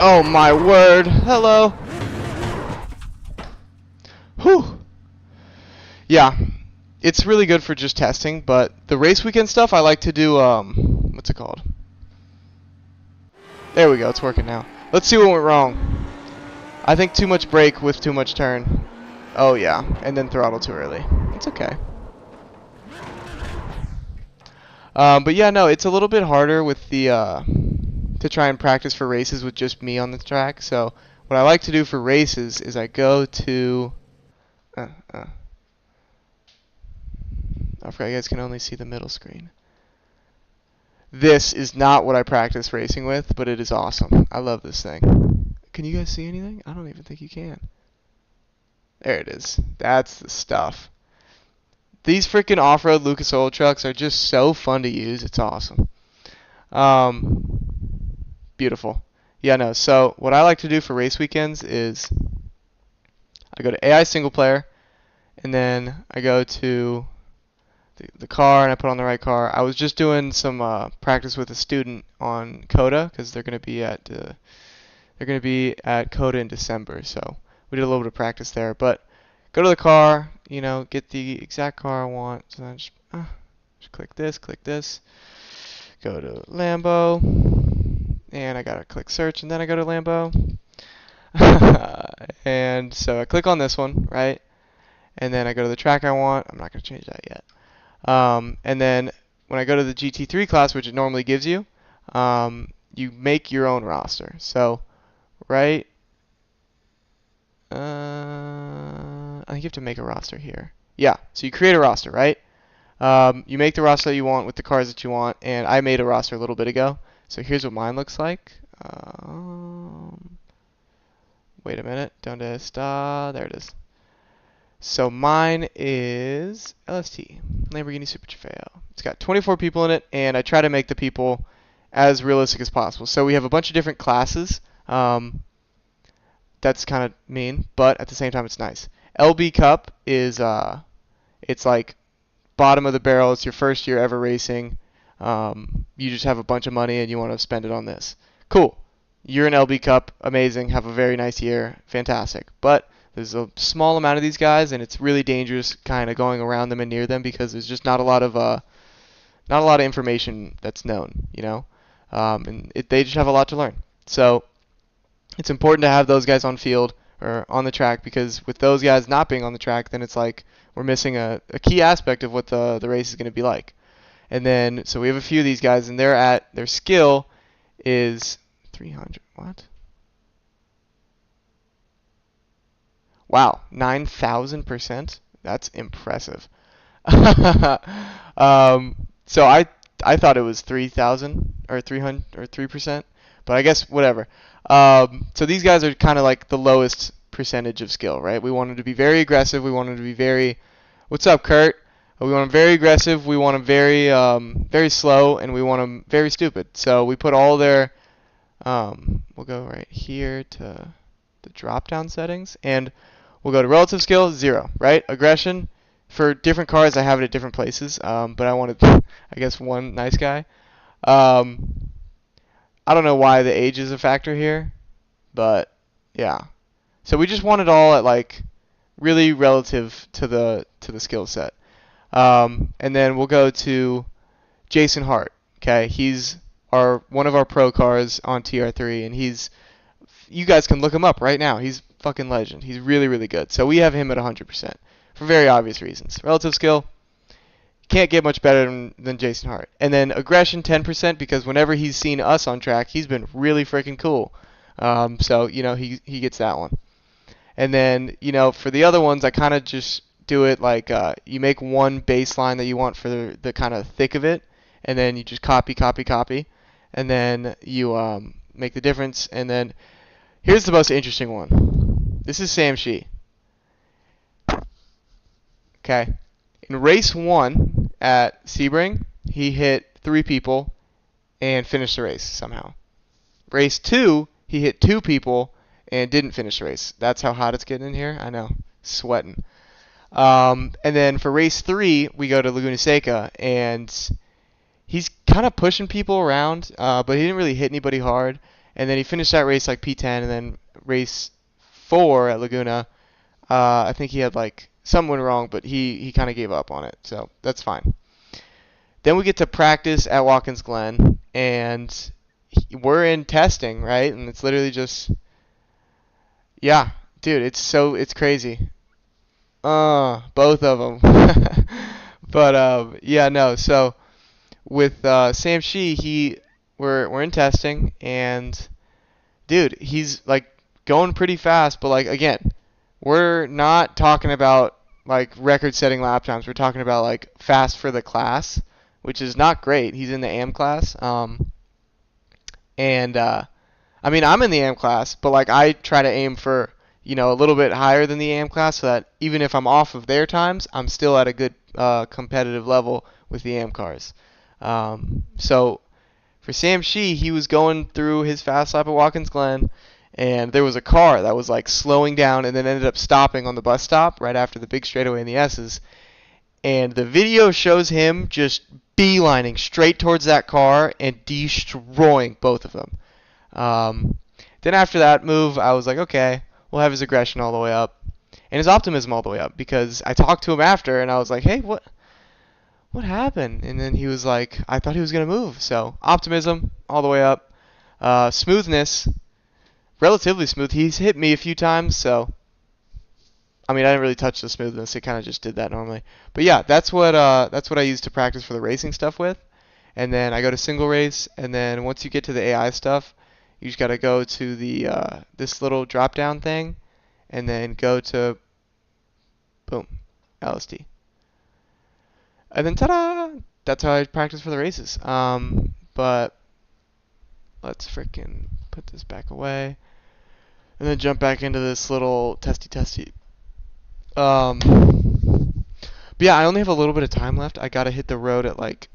Oh my word. Hello. Whew. Yeah. It's really good for just testing, but the race weekend stuff I like to do what's it called? There we go, it's working now. Let's see what went wrong. I think too much brake with too much turn. Oh yeah, and then throttle too early. It's okay. But yeah, no, it's a little bit harder with the to try and practice for races with just me on the track. So what I like to do for races is I go to I forgot you guys can only see the middle screen. This is not what I practice racing with, but it is awesome. I love this thing. Can you guys see anything? I don't even think you can. There it is. That's the stuff. These freaking off-road Lucas Oil trucks are just so fun to use. It's awesome. Beautiful. Yeah, no. So what I like to do for race weekends is I go to AI single player, and then I go to the car and I put on the right car. I was just doing some practice with a student on Coda because they're going to be at Coda in December. So we did a little bit of practice there. But go to the car, you know, get the exact car I want. So then just click this. Go to Lambo, and I gotta click search, and then I go to Lambo. And so I click on this one, right? And then I go to the track I want. I'm not gonna change that yet. And then when I go to the GT3 class, which it normally gives you, you make your own roster. So, right, I think you have to make a roster here. Yeah, so you create a roster, right? You make the roster that you want with the cars that you want, and I made a roster a little bit ago. So here's what mine looks like. Wait a minute, donde está? There it is. So mine is LST, Lamborghini Super Trofeo. It's got 24 people in it, and I try to make the people as realistic as possible. So we have a bunch of different classes. That's kind of mean, but at the same time it's nice. LB Cup is, it's like bottom of the barrel. It's your first year ever racing. You just have a bunch of money and you want to spend it on this. Cool. You're an LB Cup. Amazing. Have a very nice year. Fantastic. But there's a small amount of these guys, and it's really dangerous kind of going around them and near them because there's just not a lot of information that's known, you know, and they just have a lot to learn. So it's important to have those guys on field or on the track because with those guys not being on the track, then it's like we're missing a key aspect of what the race is going to be like. And then, so we have a few of these guys, and their skill is 300. What? Wow, 9,000%? That's impressive. So I thought it was 3,000 or 300 or 3%, but I guess whatever. So these guys are kind of like the lowest percentage of skill, right? We want them to be very aggressive. We want them to be very. What's up, Kurt? We want them very aggressive. We want them very slow, and we want them very stupid. So we put all their. We'll go right here to the drop-down settings, and we'll go to relative skill 0, right? Aggression. For different cars, I have it at different places, but I wanted, I guess, one nice guy. Um, I don't know why the age is a factor here, but yeah. So we just want it all at like really relative to the skill set. And then we'll go to Jason Hart. Okay, he's our one of our pro cars on TR3, and you guys can look him up right now. He's fucking legend. He's really really good. So we have him at 100% for very obvious reasons. Relative skill, can't get much better than Jason Hart. And then aggression 10% because whenever he's seen us on track, he's been really freaking cool. So he gets that one. And then for the other ones, I kind of just do it like you make one baseline that you want for the kind of thick of it, and then you just copy, copy, copy, and then you make the difference. And then here's the most interesting one. This is Sam Shee. Okay. In race 1 at Sebring, he hit 3 people and finished the race somehow. Race 2, he hit 2 people and didn't finish the race. That's how hot it's getting in here. I know. Sweating. And then for race 3, we go to Laguna Seca, and he's kind of pushing people around, but he didn't really hit anybody hard. And then he finished that race like P10, and then race 4 at Laguna, I think he had like something went wrong, but he kind of gave up on it, so that's fine. Then we get to practice at Watkins Glen, and we're in testing, right? And it's literally just, yeah, dude, it's crazy. Both of them. But yeah, no. So with Sam Shee, we're in testing, and dude, he's like going pretty fast, but like again, we're not talking about like record-setting lap times. We're talking about like fast for the class, which is not great. He's in the AM class, and I mean I'm in the AM class, but like I try to aim for a little bit higher than the AM class, so that even if I'm off of their times, I'm still at a good competitive level with the AM cars. So for Sam Shee, he was going through his fast lap at Watkins Glen, and there was a car that was like slowing down and then ended up stopping on the bus stop right after the big straightaway in the S's. And the video shows him just beelining straight towards that car and destroying both of them. Then after that move, I was like, okay, we'll have his aggression all the way up and his optimism all the way up, because I talked to him after and I was like, hey, what happened? And then he was like, I thought he was going to move. So optimism all the way up. Smoothness, relatively smooth. He's hit me a few times, so I mean I didn't really touch the smoothness. It kind of just did that normally. But yeah, that's what I use to practice for the racing stuff with. And then I go to single race, and then once you get to the AI stuff, you just got to go to the this little drop down thing, and then go to boom, LSD. And then ta-da! That's how I practice for the races. But let's freaking put this back away. And then jump back into this little testy. But yeah, I only have a little bit of time left. I gotta hit the road at like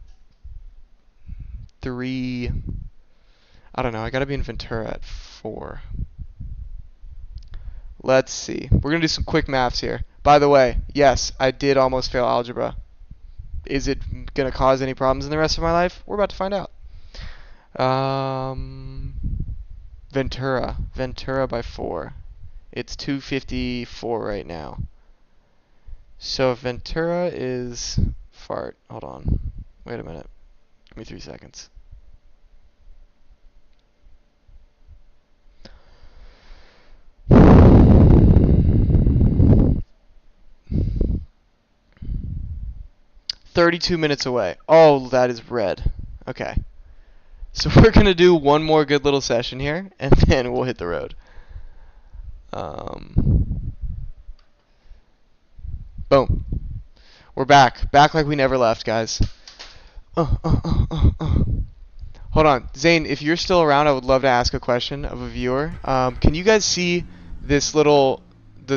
3. I don't know. I gotta be in Ventura at 4. Let's see. We're gonna do some quick maths here. By the way, yes, I did almost fail algebra. Is it gonna cause any problems in the rest of my life? We're about to find out. Ventura by 4. It's 2:54 right now. So if Ventura is fart. Hold on. Wait a minute. Give me 3 seconds. 32 minutes away. Oh, that is red. Okay. So we're going to do one more good little session here, and then we'll hit the road. Boom. We're back. Back like we never left, guys. Hold on. Zane, if you're still around, I would love to ask a question of a viewer. Can you guys see this the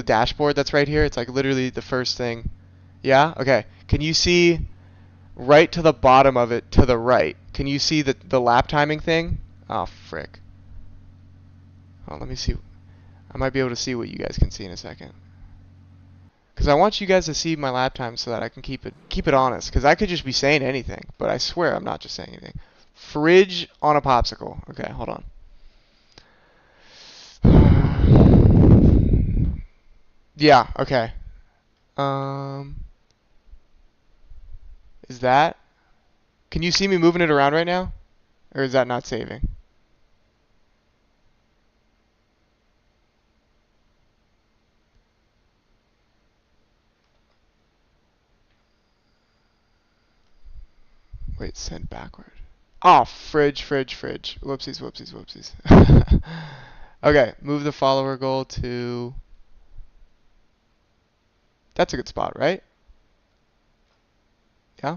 dashboard that's right here? It's like literally the first thing. Yeah? Okay. Can you see right to the bottom of it to the right? Can you see the lap timing thing? Oh, frick. Oh, let me see. I might be able to see what you guys can see in a second. Because I want you guys to see my lap time so that I can keep it honest. Because I could just be saying anything, but I swear I'm not just saying anything. Fridge on a popsicle. Okay, hold on. Yeah, okay. Is that? Can you see me moving it around right now? Or is that not saving? Wait, send backward. Oh, fridge. Whoopsies. Okay, move the follower goal to... That's a good spot, right? Yeah?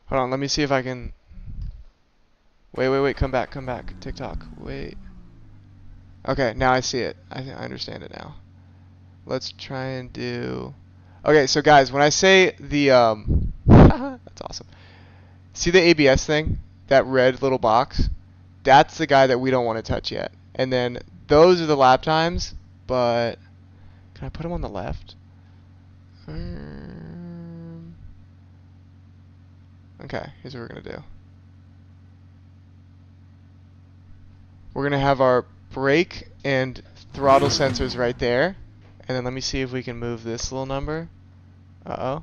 Hold on, let me see if I can... Wait, come back. TikTok, wait. Okay, now I see it. I understand it now. Let's try and do... Okay, so guys, when I say the... That's awesome. See the ABS thing? That red little box? That's the guy that we don't want to touch yet. And then those are the lap times, but... Can I put him on the left? Okay, here's what we're going to do. We're going to have our brake and throttle sensors right there. And then let me see if we can move this little number. Uh-oh.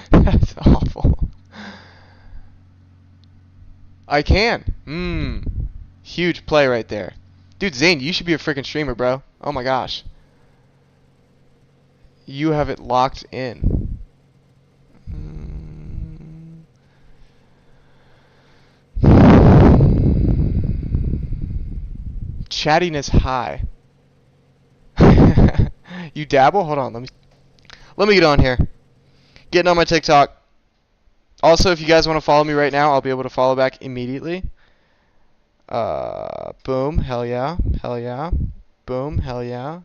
That's awful. I can. Huge play right there. Dude, Zane, you should be a freaking streamer, bro. Oh my gosh. You have it locked in. Chattiness high. You dabble? Hold on, let me get on here. Getting on my TikTok. Also, if you guys want to follow me right now, I'll be able to follow back immediately. Boom, hell yeah. Boom, hell yeah.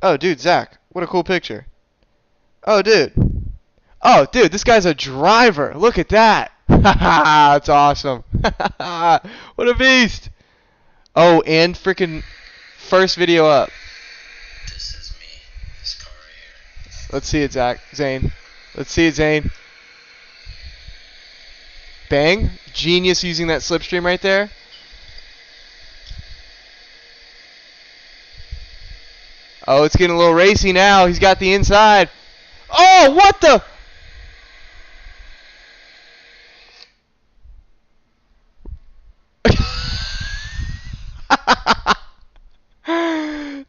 Oh, dude, Zach, what a cool picture. Oh, dude, this guy's a driver. Look at that. That's awesome. What a beast. Oh, and freaking first video up. This is me. This car right here. Let's see it, Zane. Let's see it, Zane. Bang. Genius using that slipstream right there. Oh, it's getting a little racy now. He's got the inside. Oh, what the?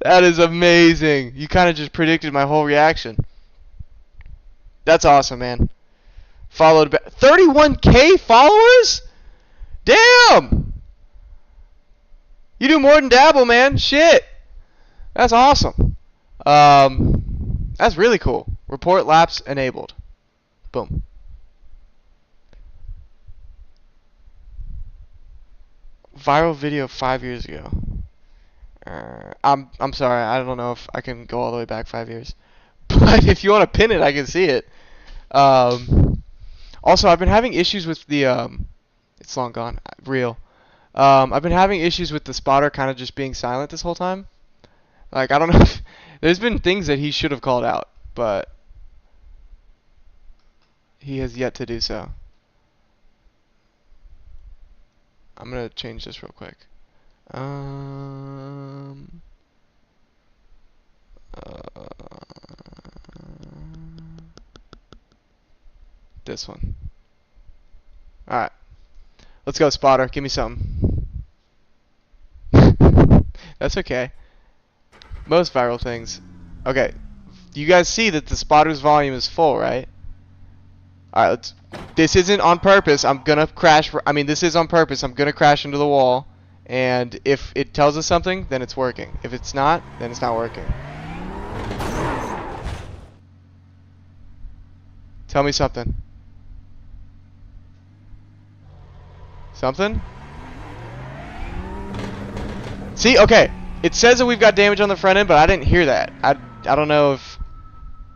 That is amazing. You kind of just predicted my whole reaction. That's awesome, man. Followed back. 31K followers? Damn! You do more than dabble, man. Shit. That's awesome. That's really cool. Report laps enabled. Boom. Viral video 5 years ago. I'm sorry. I don't know if I can go all the way back 5 years. But if you want to pin it, I can see it. Also, I've been having issues with the it's long gone. Real. I've been having issues with the spotter kind of just being silent this whole time. Like, I don't know if there's been things that he should have called out, but he has yet to do so. I'm gonna change this real quick. This one. Alright. Let's go, spotter. Give me some. That's okay. Most viral things. Okay. You guys see that the spotter's volume is full, right? Alright, let's... This isn't on purpose. I'm gonna crash... I mean, this is on purpose. I'm gonna crash into the wall. And if it tells us something, then it's working. If it's not, then it's not working. Tell me something. Something? See, okay. It says that we've got damage on the front end, but I didn't hear that. I don't know if...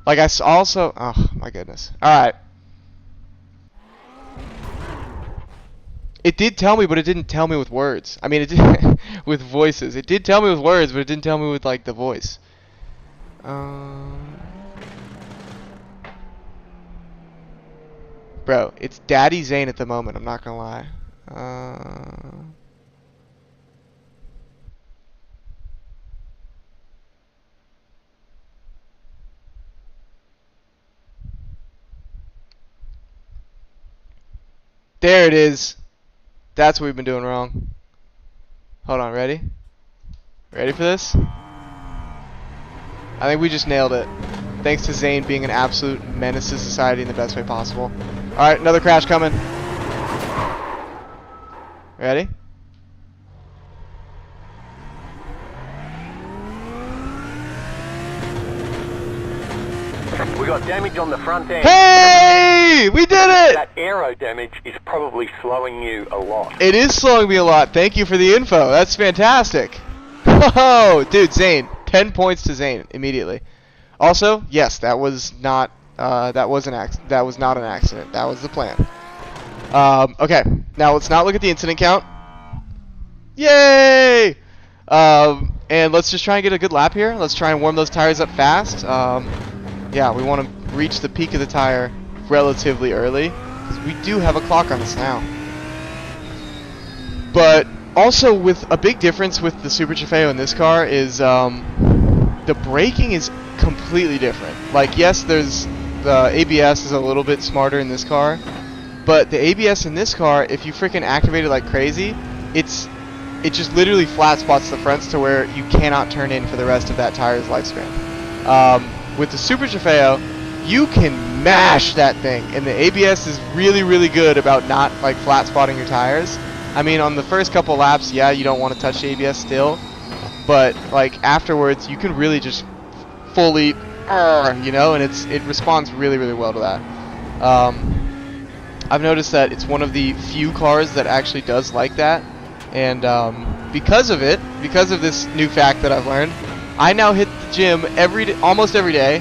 Like, I also... Oh, my goodness. Alright. It did tell me, but it didn't tell me with words. I mean, it did with voices. It did tell me with words, but it didn't tell me with, like, the voice. Bro, it's Daddy Zane at the moment. I'm not gonna lie. There it is. That's what we've been doing wrong. Hold on, ready? Ready for this? I think we just nailed it. Thanks to Zane being an absolute menace to society in the best way possible. Alright, another crash coming. Ready? We got damage on the front end. Hey! We did it! That aero damage is probably slowing you a lot. It is slowing me a lot. Thank you for the info. That's fantastic. Oh, dude, Zane. 10 points to Zane immediately. Also, yes, that was not not an accident. That was the plan. Okay, now let's not look at the incident count. Yay! And let's just try and get a good lap here. Let's try and warm those tires up fast. Yeah, we want to reach the peak of the tire relatively early, because we do have a clock on us now. But also, with a big difference with the Super Trofeo in this car is the braking is completely different. Like, yes, there's the ABS is a little bit smarter in this car, but the ABS in this car, if you freaking activate it like crazy, it just literally flat spots the fronts to where you cannot turn in for the rest of that tire's lifespan. With the Super Trofeo, you can mash that thing, and the ABS is really, really good about not like flat spotting your tires. I mean, on the first couple laps, yeah, you don't want to touch the ABS still, but like afterwards, you can really just fully, you know, and it responds really, really well to that. I've noticed that it's one of the few cars that actually does like that, and because of this new fact that I've learned, I now hit the gym almost every day.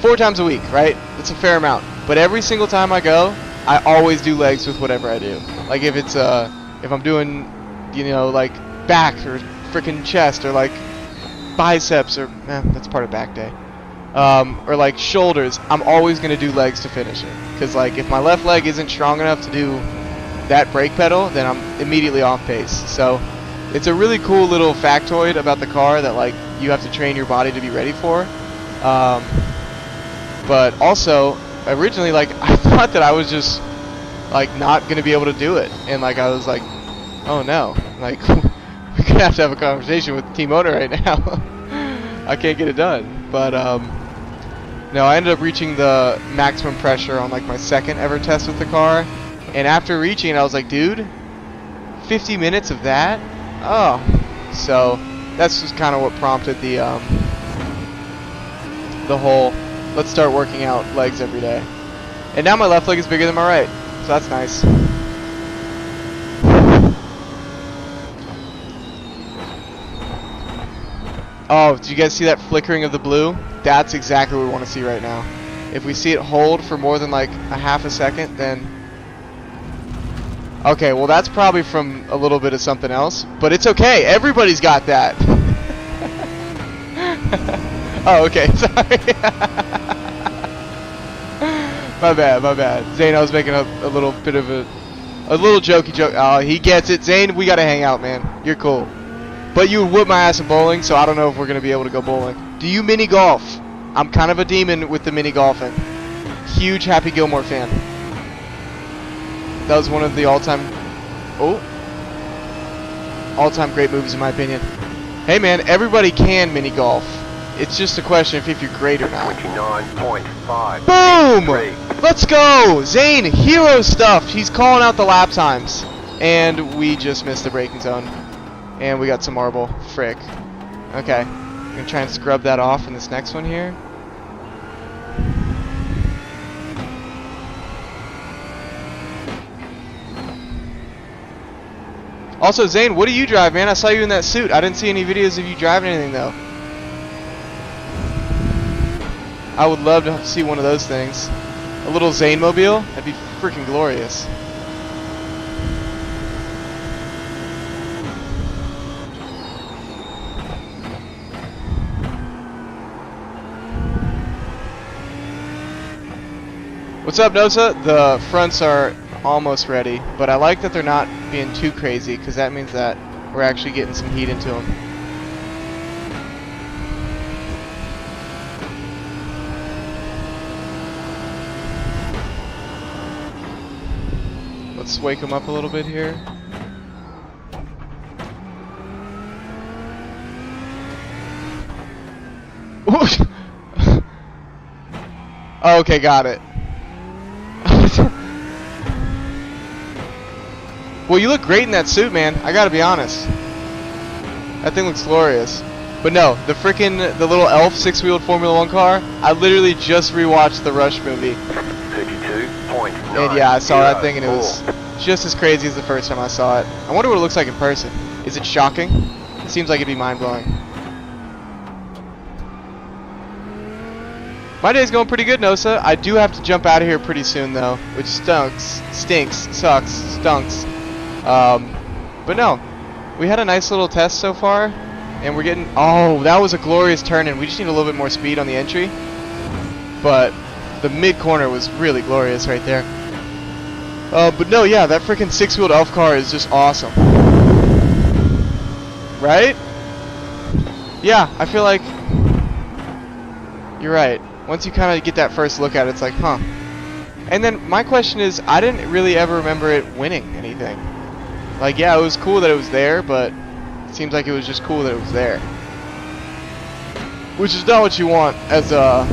4 times a week, right? That's a fair amount. But every single time I go, I always do legs with whatever I do. Like if it's if I'm doing, you know, like back or freaking chest or like biceps or that's part of back day. Or like shoulders, I'm always gonna do legs to finish it. Cause like if my left leg isn't strong enough to do that brake pedal, then I'm immediately off pace. So it's a really cool little factoid about the car that like you have to train your body to be ready for. But also, originally, like, I thought that I was just like not gonna be able to do it, and like I was like, oh no, like we're gonna have to have a conversation with the team owner right now. I can't get it done. But no, I ended up reaching the maximum pressure on like my second ever test with the car, and after reaching it, I was like, dude, 50 minutes of that? Oh, so that's just kind of what prompted the whole let's start working out legs every day. And now my left leg is bigger than my right, so that's nice. Oh, did you guys see that flickering of the blue? That's exactly what we want to see right now. If we see it hold for more than like a half a second, then okay, well that's probably from a little bit of something else, but it's okay. Everybody's got that. Oh, okay, sorry. My bad. Zane, I was making a little bit of a little jokey joke. Oh, he gets it. Zane, we gotta hang out, man. You're cool. But you would whip my ass in bowling, so I don't know if we're gonna be able to go bowling. Do you mini golf? I'm kind of a demon with the mini golfing. Huge Happy Gilmore fan. That was one of the all-time great movies in my opinion. Hey man, everybody can mini golf. It's just a question of if you're great or not. 29.5. Boom! Let's go! Zane, hero stuff. He's calling out the lap times. And we just missed the braking zone. And we got some marble. Frick. Okay. I'm going to try and scrub that off in this next one here. Also, Zane, what do you drive, man? I saw you in that suit. I didn't see any videos of you driving anything, though. I would love to see one of those things. A little Zane mobile? That'd be freaking glorious. What's up, Nosa? The fronts are almost ready, but I like that they're not being too crazy because that means that we're actually getting some heat into them. Let's wake them up a little bit here. Okay, got it. Well, you look great in that suit, man. I gotta be honest. That thing looks glorious. But no, the little elf six-wheeled Formula 1 car, I literally just rewatched the Rush movie. 32.9. And yeah, I saw that thing and it was just as crazy as the first time I saw it. I wonder what it looks like in person. Is it shocking? It seems like it'd be mind-blowing. My day's going pretty good, Nosa. I do have to jump out of here pretty soon, though, which stinks, sucks, stunks. But no, we had a nice little test so far, and we're getting. Oh, that was a glorious turn, and we just need a little bit more speed on the entry. But the mid corner was really glorious right there. But no, yeah, that freaking six-wheeled elf car is just awesome, right? Yeah, I feel like you're right. Once you kind of get that first look at it, it's like, huh. And then my question is, I didn't really ever remember it winning anything. Like, yeah, it was cool that it was there, but it seems like it was just cool that it was there. Which is not what you want as a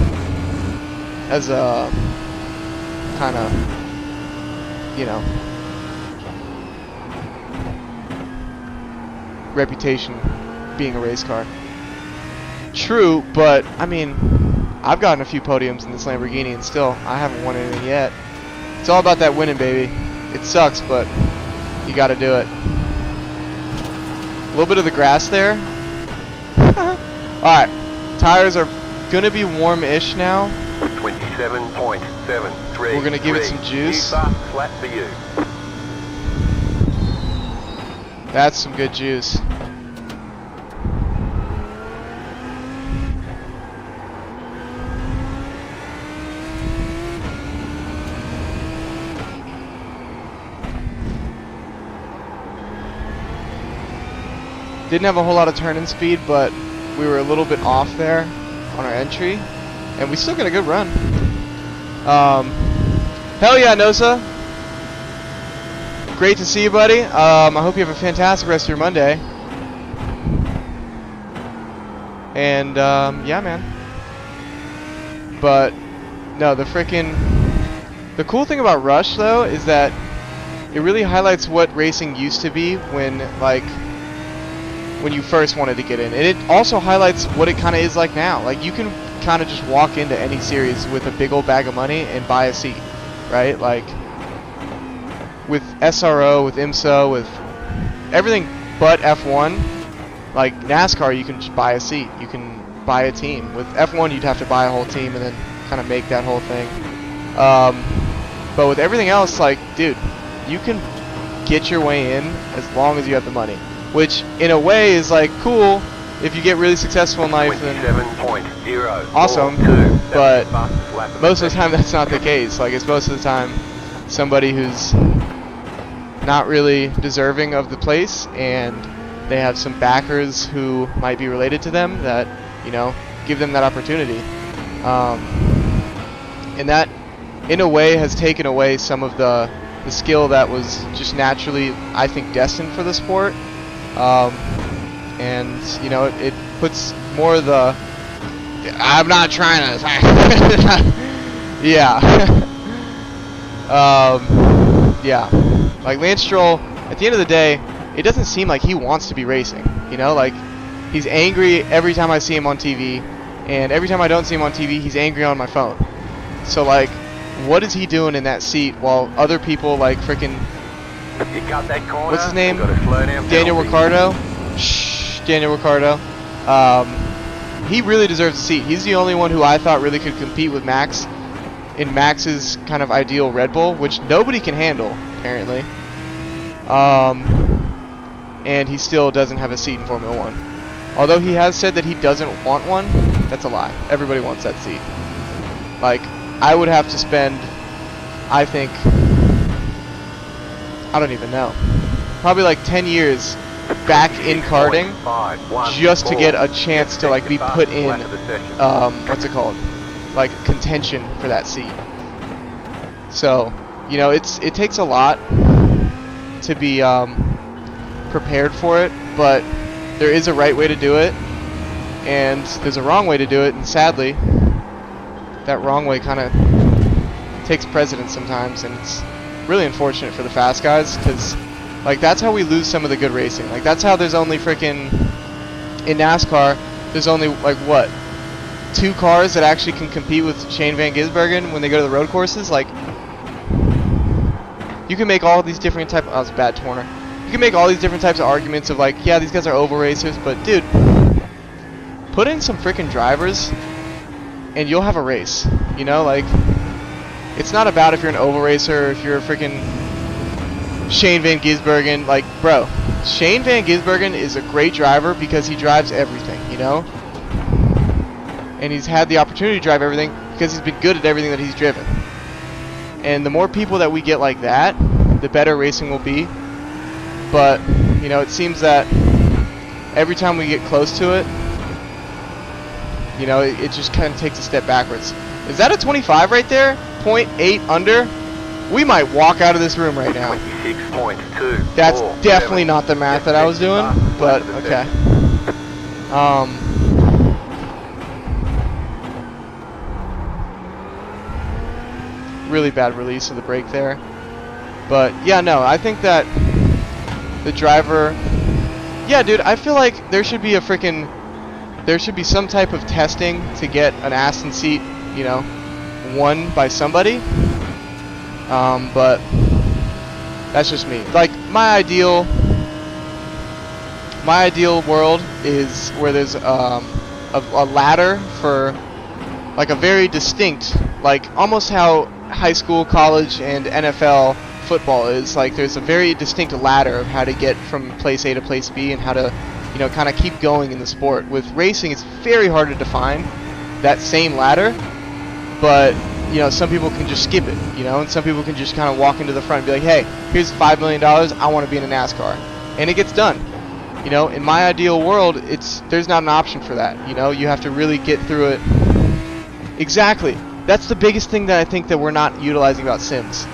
kind of, you know, reputation being a race car. True, but I mean, I've gotten a few podiums in this Lamborghini and still I haven't won anything yet. It's all about that winning, baby. It sucks, but you gotta do it. A little bit of the grass there. Alright, tires are gonna be warm-ish now. 27.73. We're gonna give it some juice. Flat for you. That's some good juice. Didn't have a whole lot of turn-in speed, but we were a little bit off there on our entry, and we still got a good run. Hell yeah, Nosa. Great to see you, buddy. I hope you have a fantastic rest of your Monday. And, yeah, man. But, no, the cool thing about Rush, though, is that it really highlights what racing used to be when you first wanted to get in. And it also highlights what it kind of is like now. Like, you can kind of just walk into any series with a big old bag of money and buy a seat, right? Like, with SRO, with IMSA, with everything but F1, like NASCAR, you can just buy a seat. You can buy a team. With F1, you'd have to buy a whole team and then kind of make that whole thing. But with everything else, like, dude, you can get your way in as long as you have the money. Which, in a way, is like cool if you get really successful in life. Then awesome, but most of the time that's not the case. Like, it's most of the time somebody who's not really deserving of the place, and they have some backers who might be related to them that, you know, give them that opportunity. And that, in a way, has taken away some of the the skill that was just naturally, I think, destined for the sport. And you know, it puts more of the I'm not trying to yeah. Yeah, like Lance Stroll, at the end of the day, it doesn't seem like he wants to be racing, you know, like he's angry every time I see him on TV, and every time I don't see him on TV, he's angry on my phone. So like, what is he doing in that seat while other people like freaking, You got that corner. what's his name? Got a slow down Daniel penalty. Ricciardo? Shh, Daniel Ricciardo. He really deserves a seat. He's the only one who I thought really could compete with Max in Max's kind of ideal Red Bull, which nobody can handle, apparently. And he still doesn't have a seat in Formula 1. Although he has said that he doesn't want one, that's a lie. Everybody wants that seat. Like, I would have to spend, I think, I don't even know, probably like 10 years back in karting just to get a chance to like be put in, what's it called, like contention for that seat. So, you know, it takes a lot to be prepared for it, but there is a right way to do it, and there's a wrong way to do it, and sadly, that wrong way kind of takes precedence sometimes, and it's really unfortunate for the fast guys, because like that's how we lose some of the good racing. Like that's how there's only freaking, in NASCAR, there's only like what, 2 cars that actually can compete with Shane Van Gisbergen when they go to the road courses. Like, you can make all these different types. Oh, that was a bad corner. You can make all these different types of arguments of like, yeah, these guys are oval racers, but dude, put in some freaking drivers, and you'll have a race. You know, like, it's not about if you're an oval racer or if you're a freaking Shane Van Gisbergen. Like, bro, Shane Van Gisbergen is a great driver because he drives everything, you know? And he's had the opportunity to drive everything because he's been good at everything that he's driven. And the more people that we get like that, the better racing will be. But, you know, it seems that every time we get close to it, you know, it just kind of takes a step backwards. Is that a 25 right there? 0.8 under? We might walk out of this room right now. 26.2. That's definitely not the math that I was doing, but okay. Really bad release of the brake there. But yeah, no, I think that the driver, yeah, dude, I feel like there should be a freaking, there should be some type of testing to get an Aston seat, you know, won by somebody. But that's just me. Like, my ideal world is where there's a ladder for like a very distinct, like almost how high school, college, and NFL football is. Like, there's a very distinct ladder of how to get from place A to place B and how to, you know, kind of keep going in the sport. With racing, it's very hard to define that same ladder, but you know, some people can just skip it, you know, and some people can just kind of walk into the front and be like, hey, here's $5 million, I want to be in a NASCAR. And it gets done. You know, in my ideal world, there's not an option for that. You know, you have to really get through it. Exactly. That's the biggest thing that I think that we're not utilizing about sims.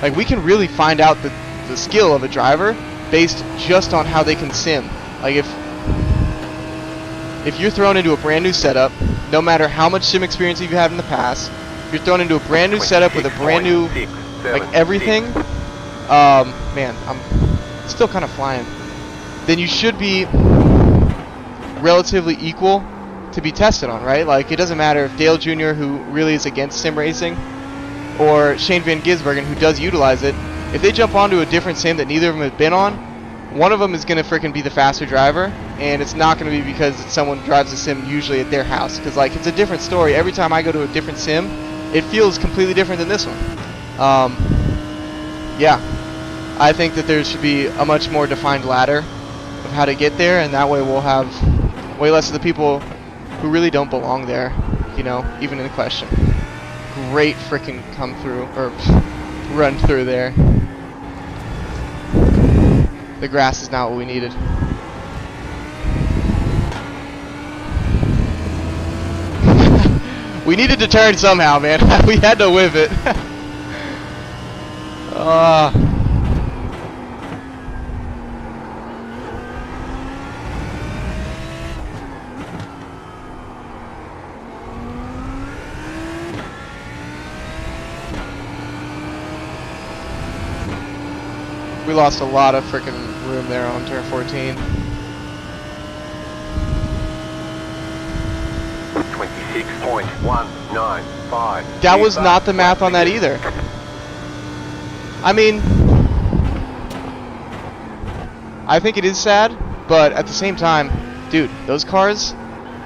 Like, we can really find out the skill of a driver based just on how they can sim. Like, if you're thrown into a brand new setup, no matter how much sim experience you have in the past, you're thrown into a brand new setup with a brand new, like, everything, man, I'm still kind of flying, then you should be relatively equal to be tested on, right? Like, it doesn't matter if Dale Jr., who really is against sim racing, or Shane Van Gisbergen, who does utilize it, if they jump onto a different sim that neither of them have been on, one of them is going to freaking be the faster driver, and it's not going to be because someone drives a sim usually at their house, because, like, it's a different story. Every time I go to a different sim, it feels completely different than this one. Yeah, I think that there should be a much more defined ladder of how to get there, and that way we'll have way less of the people who really don't belong there, you know, even in question. Great freaking come through, or run through there. The grass is not what we needed. We needed to turn somehow, man. We had to whip it. Ah. We lost a lot of freaking room there on turn 14. 26.195. That was not the math on that either. I mean, I think it is sad, but at the same time, dude, those cars,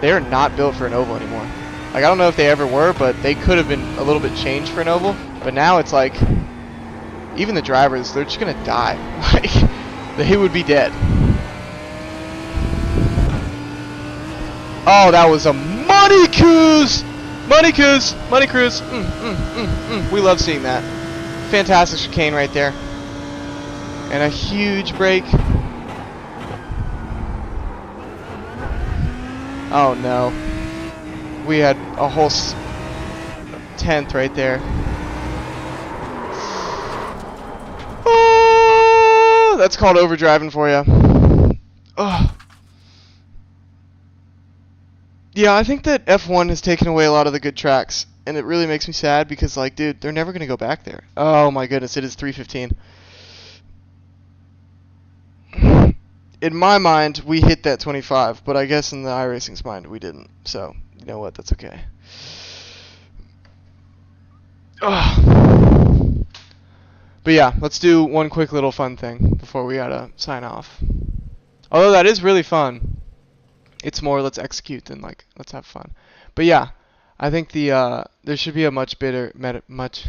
they are not built for an oval anymore. Like, I don't know if they ever were, but they could have been a little bit changed for an oval. But now it's like, even the drivers, they're just gonna die. Like, they would be dead. Oh, that was a money cruise! Money cruise! Money cruise! We love seeing that. Fantastic chicane right there. And a huge break. Oh no. We had a whole tenth right there. Oh, that's called overdriving for you. Oh. Yeah, I think that F1 has taken away a lot of the good tracks, and it really makes me sad because, like, dude, they're never gonna go back there. Oh my goodness, it is 3:15. In my mind, we hit that 25, but I guess in the iRacing's mind, we didn't. So, you know what? That's okay. Ugh. But yeah, let's do one quick little fun thing before we gotta sign off. Although that is really fun. It's more let's execute than like let's have fun. But yeah, I think the there should be a much better much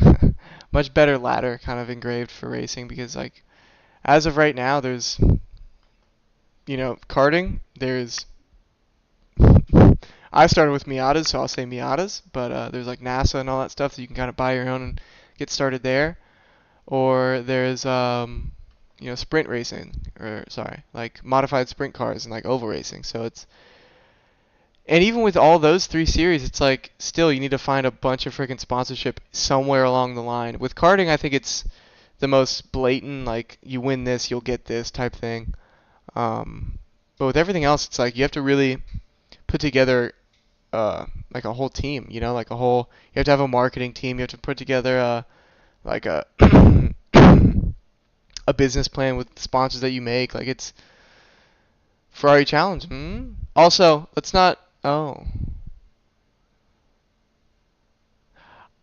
better ladder kind of engraved for racing because like as of right now there's karting, there's I started with Miatas, so I'll say Miatas, but there's like NASA and all that stuff that you can kind of buy your own and get started there. Or there's sprint racing, or sorry, like modified sprint cars and like oval racing. So and even with all those three series, it's like still you need to find a bunch of freaking sponsorship somewhere along the line. With karting, I think it's the most blatant, like you win this, you'll get this type thing. But with everything else, it's like you have to really put together like a whole team, like you have to have a marketing team, you have to put together like a a business plan with sponsors that you make. Like it's Ferrari Challenge. Also, let's not. Oh,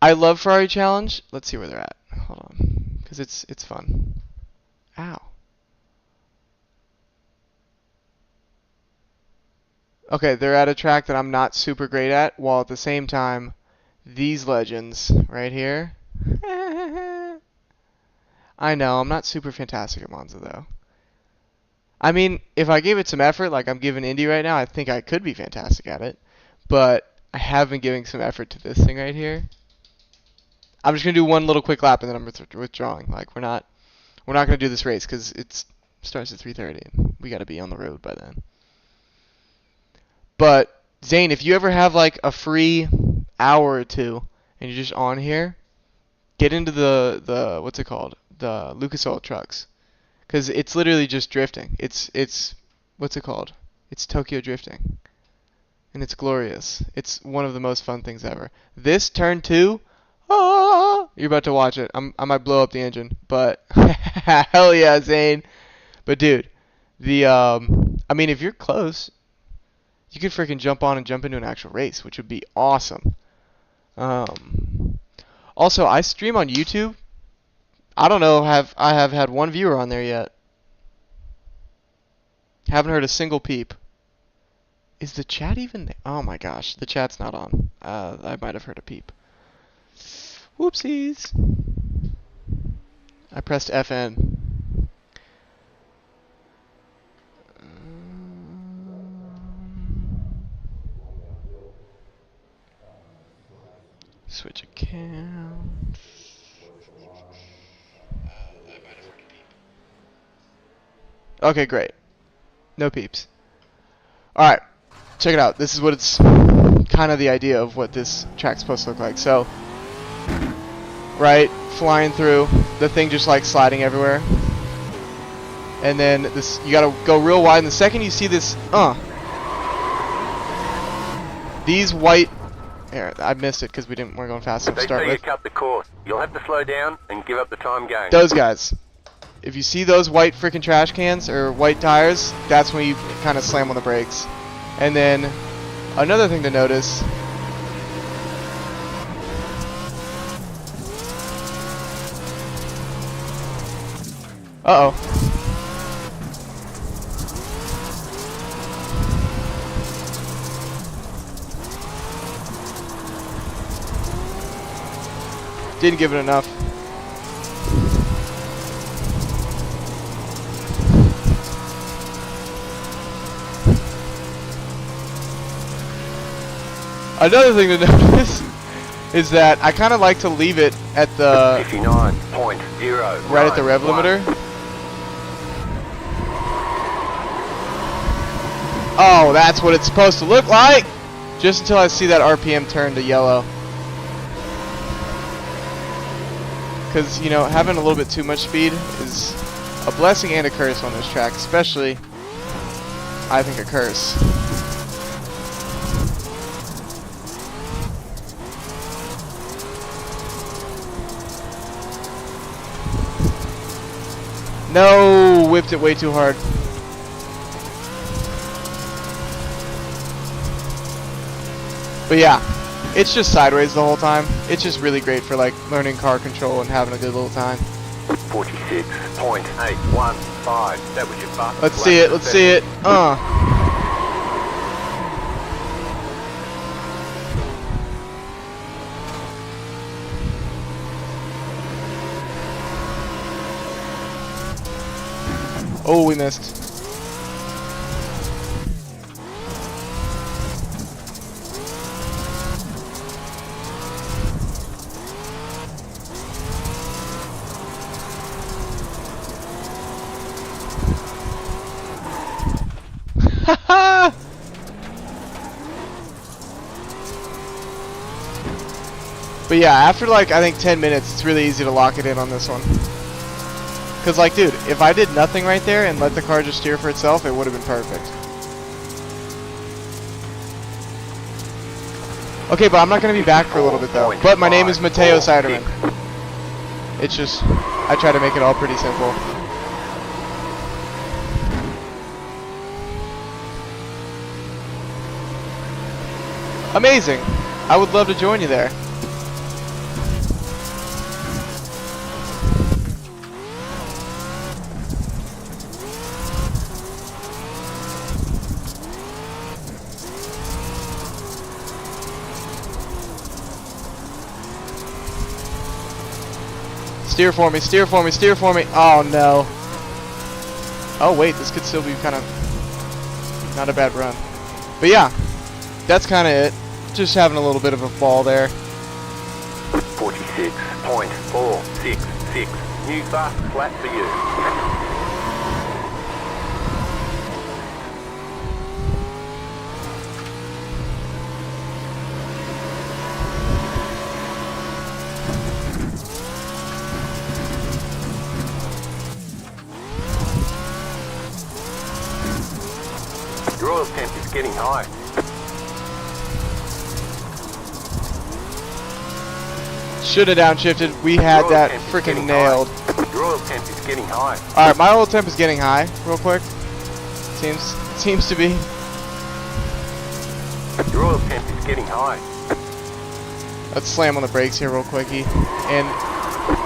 I love Ferrari Challenge. Let's see where they're at. Hold on, because it's fun. Ow. Okay, they're at a track that I'm not super great at, while at the same time, these legends right here. I know, I'm not super fantastic at Monza, though. I mean, if I gave it some effort, like I'm giving Indy right now, I think I could be fantastic at it. But I have been giving some effort to this thing right here. I'm just going to do one little quick lap, and then I'm withdrawing. Like, we're not going to do this race, because it starts at 3:30, and we got to be on the road by then. But, Zane, if you ever have, like, a free hour or two, and you're just on here, get into the what's it called? The Lucas Oil trucks, because it's literally just drifting. It's what's it called? It's Tokyo drifting, and it's glorious. It's one of the most fun things ever. This turn 2, you're about to watch it. I might blow up the engine, but hell yeah, Zane. But dude, I mean, if you're close, you could freaking jump on and jump into an actual race, which would be awesome. Also, I stream on YouTube. I don't know, I have had one viewer on there yet. Haven't heard a single peep. Is the chat even there? Oh my gosh, the chat's not on. I might have heard a peep. Whoopsies. I pressed FN. Switch account. Okay, great. No peeps. Alright, check it out. This is what it's kind of the idea of what this track's supposed to look like. So, right flying through, the thing just like sliding everywhere. And then this, you gotta go real wide. And the second you see this, these white. Here, I missed it because we're going fast enough to They start say you with. cut the course. You'll have to slow down and give up the time game. Those guys. If you see those white freaking trash cans or white tires, that's when you kind of slam on the brakes. And then another thing to notice. Uh-oh. Didn't give it enough. Another thing to notice is that I kind of like to leave it at the 59.0 right at the rev limiter. Oh, that's what it's supposed to look like. Just until I see that RPM turn to yellow. Because, you know, having a little bit too much speed is a blessing and a curse on this track. Especially, I think, a curse. No, whipped it way too hard. But yeah, it's just sideways the whole time. It's just really great for like learning car control and having a good little time. 46.815. That was your fastest. Let's see it. Let's see it. Oh, we missed. But yeah, after like I think 10 minutes, it's really easy to lock it in on this one. Cause like, dude, if I did nothing right there and let the car just steer for itself, it would have been perfect. Okay, but I'm not gonna be back for a little bit though. But my name is Mateo Siderman. It's just, I try to make it all pretty simple. Amazing. I would love to join you there. Steer for me, steer for me, steer for me. Oh no. Oh wait, this could still be kind of not a bad run. But yeah, that's kind of it. Just having a little bit of a ball there. 46.466. New fast flat for you. Your oil temp is getting high. Should have downshifted. We had Your oil that temp is freaking getting nailed. high. Your oil temp is getting high. Alright, my oil temp is getting high, real quick. Seems to be. Your oil temp is getting high. Let's slam on the brakes here real quickie. And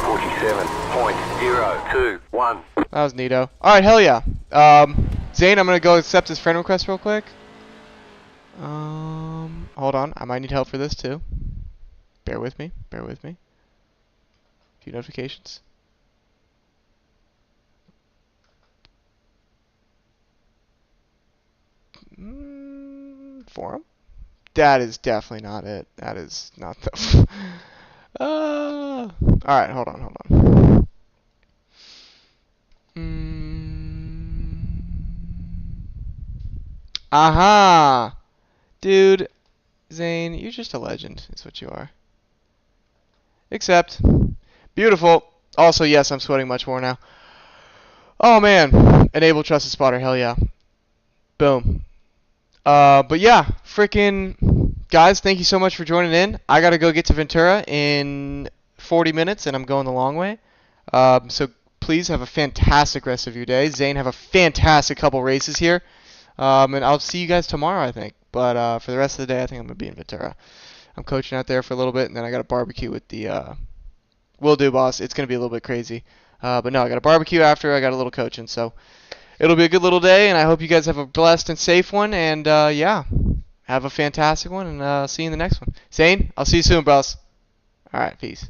47.021. that was neato. Alright, hell yeah. Zane, I'm gonna go accept his friend request real quick. Hold on. I might need help for this too. Bear with me. Bear with me. A few notifications. Forum? That is definitely not it. That is not the... Alright, hold on, hold on. Aha! Dude, Zane, you're just a legend, is what you are. Except, Beautiful. Also, yes, I'm sweating much more now. Oh man, enable trusted spotter. Hell yeah. Boom. But yeah, freaking guys, thank you so much for joining in. I gotta go get to Ventura in 40 minutes, and I'm going the long way. So please have a fantastic rest of your day. Zane, have a fantastic couple races here. And I'll see you guys tomorrow, I think. But for the rest of the day, I think I'm gonna be in Ventura. I'm coaching out there for a little bit, and then I got a barbecue with the. Will do, boss. It's gonna be a little bit crazy. But no, I got a barbecue after. I got a little coaching, so it'll be a good little day, and I hope you guys have a blessed and safe one. And yeah, have a fantastic one, and see you in the next one. Zane, I'll see you soon, boss. All right, peace.